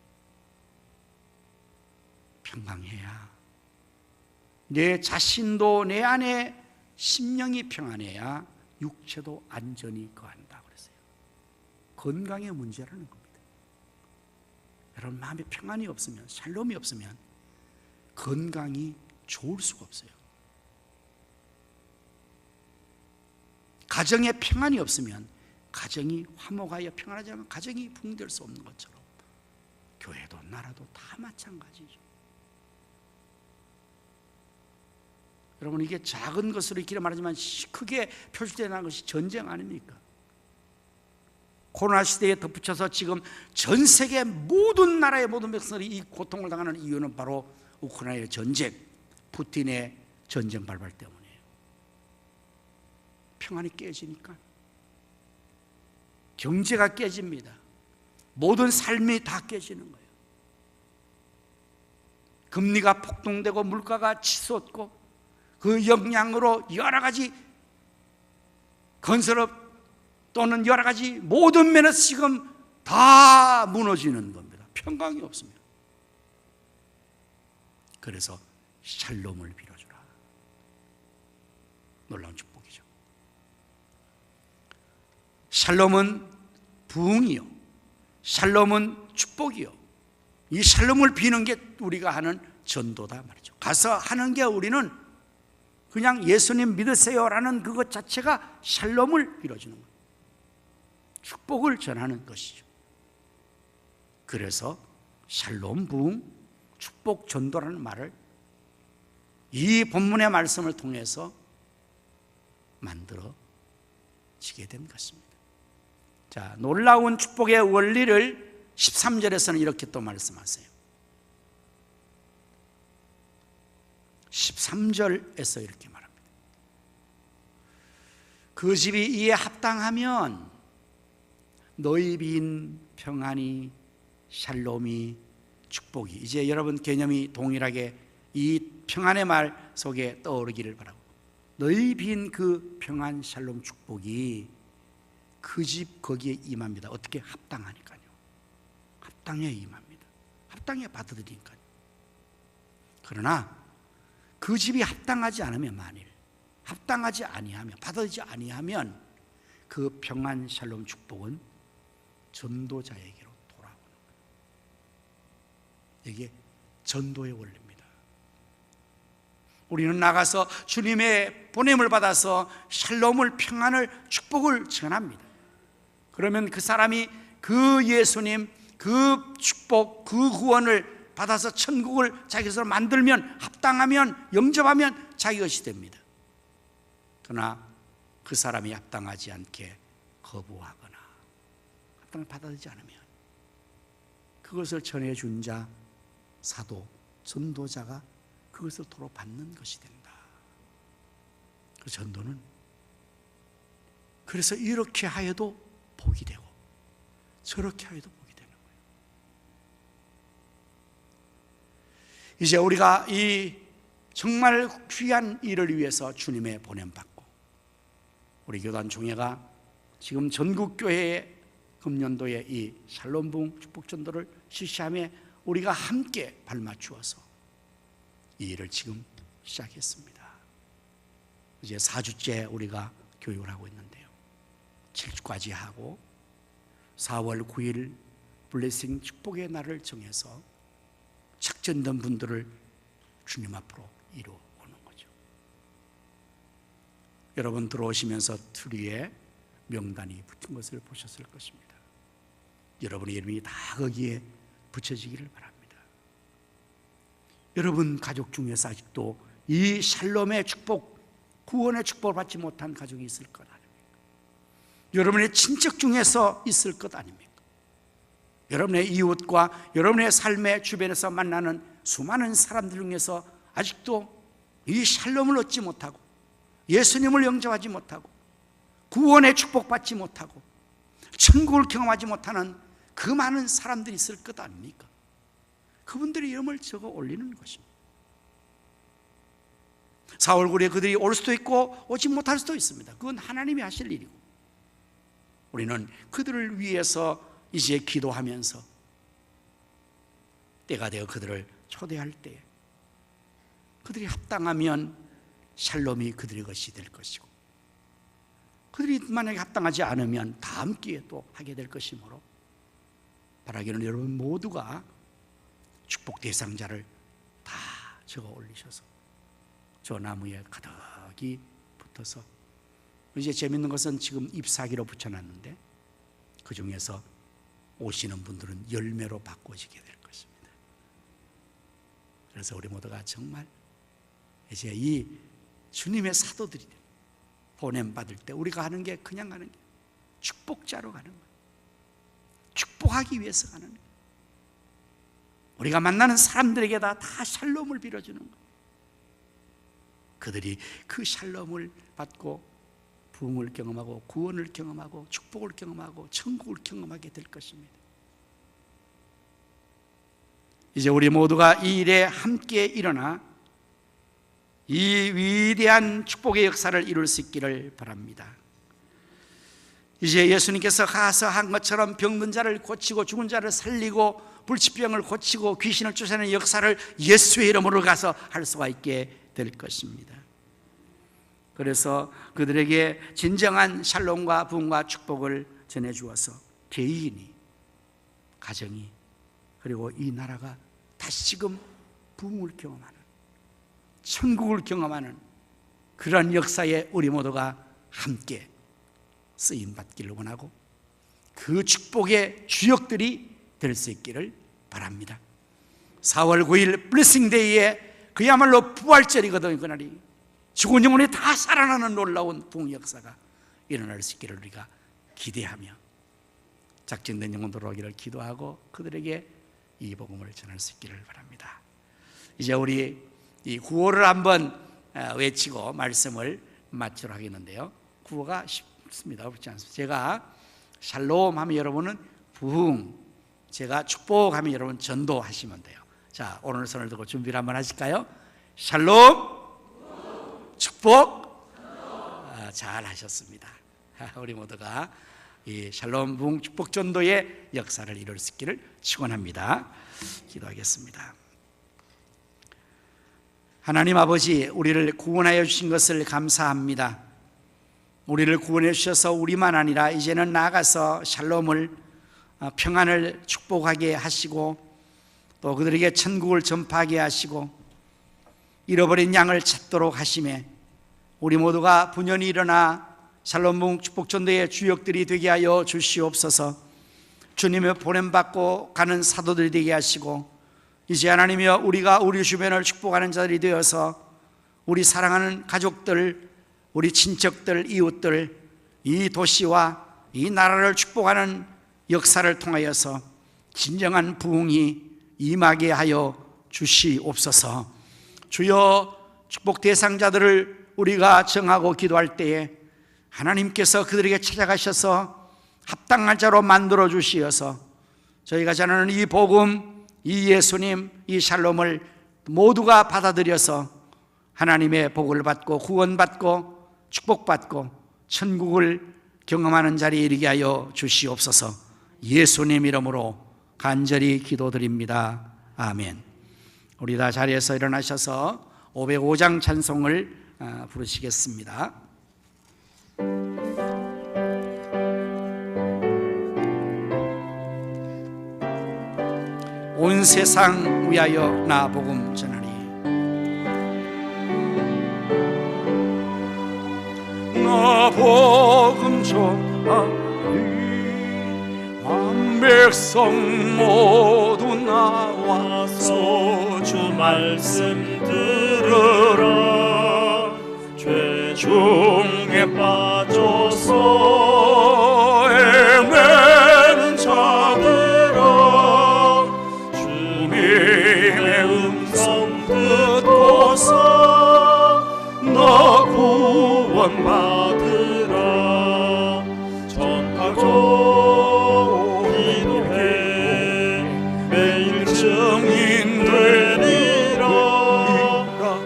평강해야 내 자신도 내 안에 심령이 평안해야 육체도 안전히 거한다 그랬어요. 건강의 문제라는 겁니다. 여러분 마음에 평안이 없으면, 샬롬이 없으면 건강이 좋을 수가 없어요. 가정에 평안이 없으면 가정이 화목하여 평안하지 않으면 가정이 부흥될 수 없는 것처럼 교회도 나라도 다 마찬가지죠. 여러분 이게 작은 것으로 있기를 말하지만 크게 표출되는 것이 전쟁 아닙니까? 코로나 시대에 덧붙여서 지금 전 세계 모든 나라의 모든 백성들이 이 고통을 당하는 이유는 바로 우크라이나의 전쟁, 푸틴의 전쟁 발발 때문이에요. 평안이 깨지니까 경제가 깨집니다. 모든 삶이 다 깨지는 거예요. 금리가 폭등되고 물가가 치솟고 그 영향으로 여러 가지 건설업 또는 여러 가지 모든 면에서 지금 다 무너지는 겁니다. 평강이 없습니다. 그래서 샬롬을 빌어주라. 놀라운 축복이죠. 샬롬은 부흥이요, 샬롬은 축복이요, 이 샬롬을 비는 게 우리가 하는 전도다 말이죠. 가서 하는 게 우리는 그냥 예수님 믿으세요라는 그것 자체가 샬롬을 빌어주는 거예요. 축복을 전하는 것이죠. 그래서 샬롬 부흥 축복 전도라는 말을 이 본문의 말씀을 통해서 만들어지게 된 것입니다. 자, 놀라운 축복의 원리를 13절에서는 이렇게 또 말씀하세요. 13절에서 이렇게 말합니다. 그 집이 이에 합당하면 너희 빈 평안이 샬롬이 축복이, 이제 여러분 개념이 동일하게 이 평안의 말 속에 떠오르기를 바라고, 너희 빈 그 평안 샬롬 축복이 그 집 거기에 임합니다. 어떻게? 합당하니까요. 합당에 임합니다. 합당에 받아들이니까요. 그러나 그 집이 합당하지 않으면, 만일 합당하지 아니하면, 받아들이지 아니하면 그 평안 샬롬 축복은 전도자에게로 돌아오는 거예요. 이게 전도의 원리입니다. 우리는 나가서 주님의 보냄을 받아서 샬롬을, 평안을, 축복을 전합니다. 그러면 그 사람이 그 예수님, 그 축복, 그 구원을 받아서 천국을 자기 것으로 만들면, 합당하면, 영접하면 자기 것이 됩니다. 그러나 그 사람이 합당하지 않게 거부하거나 합당을 받아들이지 않으면 그것을 전해준 자, 사도, 전도자가 그것을 도로 받는 것이 된다. 그 전도는 그래서 이렇게 하여도 복이 되고 저렇게 하여도 복이 되는 거예요. 이제 우리가 이 정말 귀한 일을 위해서 주님의 보냄받고, 우리 교단 총회가 지금 전국 교회의 금년도에 이 샬롬 부흥 축복 전도를 실시하며 우리가 함께 발맞추어서 이 일을 지금 시작했습니다. 이제 4주째 우리가 교육을 하고 있는데요, 7주까지 하고 4월 9일 블레싱 축복의 날을 정해서 작전된 분들을 주님 앞으로 이루어오는 거죠. 여러분 들어오시면서 트리에 명단이 붙은 것을 보셨을 것입니다. 여러분의 이름이 다 거기에 붙여지기를 바랍니다. 여러분 가족 중에서 아직도 이 샬롬의 축복, 구원의 축복을 받지 못한 가족이 있을 것 아닙니까? 여러분의 친척 중에서 있을 것 아닙니까? 여러분의 이웃과 여러분의 삶의 주변에서 만나는 수많은 사람들 중에서 아직도 이 샬롬을 얻지 못하고, 예수님을 영접하지 못하고, 구원의 축복받지 못하고, 천국을 경험하지 못하는 그 많은 사람들이 있을 것 아닙니까? 그분들의 이름을 적어 올리는 것입니다. 4월 9일에 그들이 올 수도 있고 오지 못할 수도 있습니다. 그건 하나님이 하실 일이고, 우리는 그들을 위해서 이제 기도하면서 때가 되어 그들을 초대할 때에 그들이 합당하면 샬롬이 그들의 것이 될 것이고, 그들이 만약에 합당하지 않으면 다음 기회에 또 하게 될 것이므로, 바라기는 여러분 모두가 축복 대상자를 다 적어 올리셔서 저 나무에 가득히 붙어서, 이제 재밌는 것은 지금 잎사귀로 붙여놨는데 그 중에서 오시는 분들은 열매로 바꿔지게 될 것입니다. 그래서 우리 모두가 정말 이제 이 주님의 사도들이 보냄받을 때 우리가 하는 게 그냥 가는 게 축복자로 가는 거예요. 축복하기 위해서 가는 거예요. 우리가 만나는 사람들에게 다 샬롬을 빌어주는 거예요. 그들이 그 샬롬을 받고 부흥을 경험하고 구원을 경험하고 축복을 경험하고 천국을 경험하게 될 것입니다. 이제 우리 모두가 이 일에 함께 일어나 이 위대한 축복의 역사를 이룰 수 있기를 바랍니다. 이제 예수님께서 가서 한 것처럼 병든 자를 고치고 죽은 자를 살리고 불치병을 고치고 귀신을 쫓아내는 역사를 예수의 이름으로 가서 할 수가 있게 될 것입니다. 그래서 그들에게 진정한 샬롬과 부흥과 축복을 전해주어서 개인이, 가정이, 그리고 이 나라가 다시금 부흥을 경험하는, 천국을 경험하는 그러한 역사에 우리 모두가 함께 쓰임받기를 원하고 그 축복의 주역들이 될 수 있기를 바랍니다. 4월 9일 블레싱데이에 그야말로 부활절이거든요. 그날이 죽은 영혼이 다 살아나는 놀라운 부흥 역사가 일어날 수 있기를 우리가 기대하며 작정된 영혼들 오기를 기도하고 그들에게 이 복음을 전할 수 있기를 바랍니다. 이제 우리 이 구호를 한번 외치고 말씀을 마치도록 하겠는데요. 구호가 쉽습니다. 어렵지 않습니다. 제가 샬롬 하면 여러분은 부흥, 제가 축복하면 여러분 전도하시면 돼요. 자, 오늘 손을 들고 준비를 한번 하실까요? 샬롬, 축복, 잘 하셨습니다. 우리 모두가 이 샬롬 부흥 축복 전도의 역사를 이룰 수 있기를 축원합니다. 기도하겠습니다. 하나님 아버지, 우리를 구원하여 주신 것을 감사합니다. 우리를 구원해 주셔서 우리만 아니라 이제는 나아가서 샬롬을, 평안을 축복하게 하시고 또 그들에게 천국을 전파하게 하시고 잃어버린 양을 찾도록 하심에 우리 모두가 분연히 일어나 샬롬 부흥 축복 전도의 주역들이 되게 하여 주시옵소서. 주님의 보냄받고 가는 사도들이 되게 하시고 이제 하나님이여 우리가 우리 주변을 축복하는 자들이 되어서 우리 사랑하는 가족들, 우리 친척들, 이웃들, 이 도시와 이 나라를 축복하는 역사를 통하여서 진정한 부흥이 임하게 하여 주시옵소서. 주여, 축복 대상자들을 우리가 정하고 기도할 때에 하나님께서 그들에게 찾아가셔서 합당한 자로 만들어 주시어서 저희가 전하는 이 복음, 이 예수님, 이 샬롬을 모두가 받아들여서 하나님의 복을 받고 구원받고 축복받고 천국을 경험하는 자리에 이르게 하여 주시옵소서. 예수님 이름으로 간절히 기도드립니다. 아멘. 우리 다 자리에서 일어나셔서 505장 찬송을 부르시겠습니다. 온 세상 위하여 나 복음 전하리. 나 복음 전하리. 만 백성 모두 나와서 주 말씀 들으라. 죄 중에 빠져서 헤매는 자들아, 주님의 음성 듣고서 너 구원받으라. 전하고 기도해 매일 증인 되리라.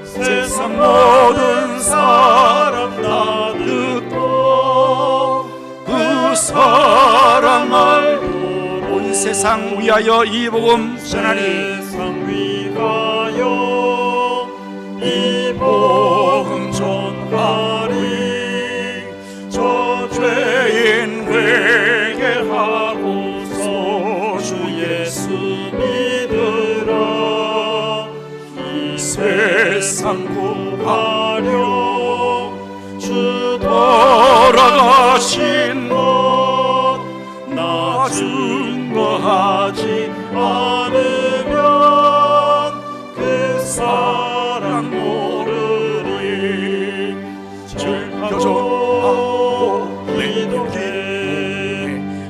세상 모든 사람 다 듣고 그 사람 알고 온 세상 위하여 이 복음 전하리. 세상 위하여 이 복음 전하리. 저 죄인 회개하고서 주 예수 믿으라. 이 세상 구하려 주 돌아가신 것 나 증거하지 않으면 그 사랑 모르리. 즐겨줘 기도해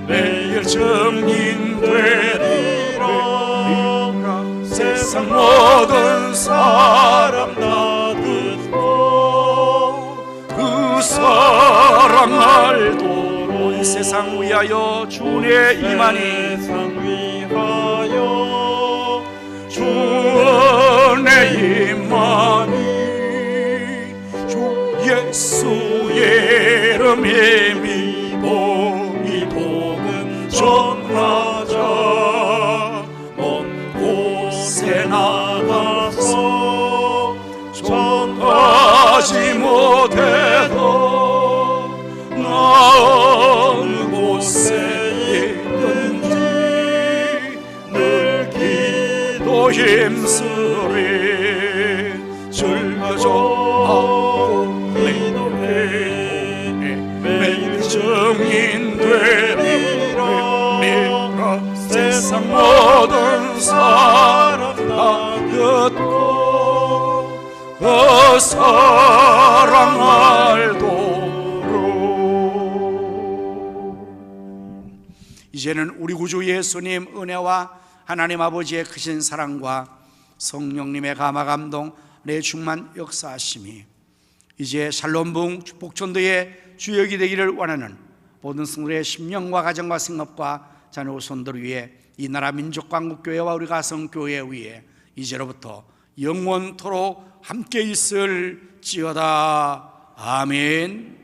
매일 증인 되리라. 세상 모든 사람 다 듣고 그 사랑 알도록 온 세상 위하여 주의 임하니. 세상 위하여 주의 임하니. 주 예수의 이름에 믿고 이 복음 전하자. 먼 곳에 나가서 전하지 못해도 나 어느 곳에 있든지 늘 힘쓰리 즐겨줘 기도해 매일 증인 되리라 세상 모든 사람 다 듣고 그 사랑 알도록. 이제는 우리 구주 예수님 은혜와 하나님 아버지의 크신 사랑과 성령님의 감화 감동 내 충만 역사하심이 이제 샬롬붕 축복전도의 주역이 되기를 원하는 모든 성도의 심령과 가정과 생업과 자녀 후손들 위해 이 나라 민족광국교회와 우리 가성교회 위에 이제로부터 영원토록 함께 있을지어다. 아멘.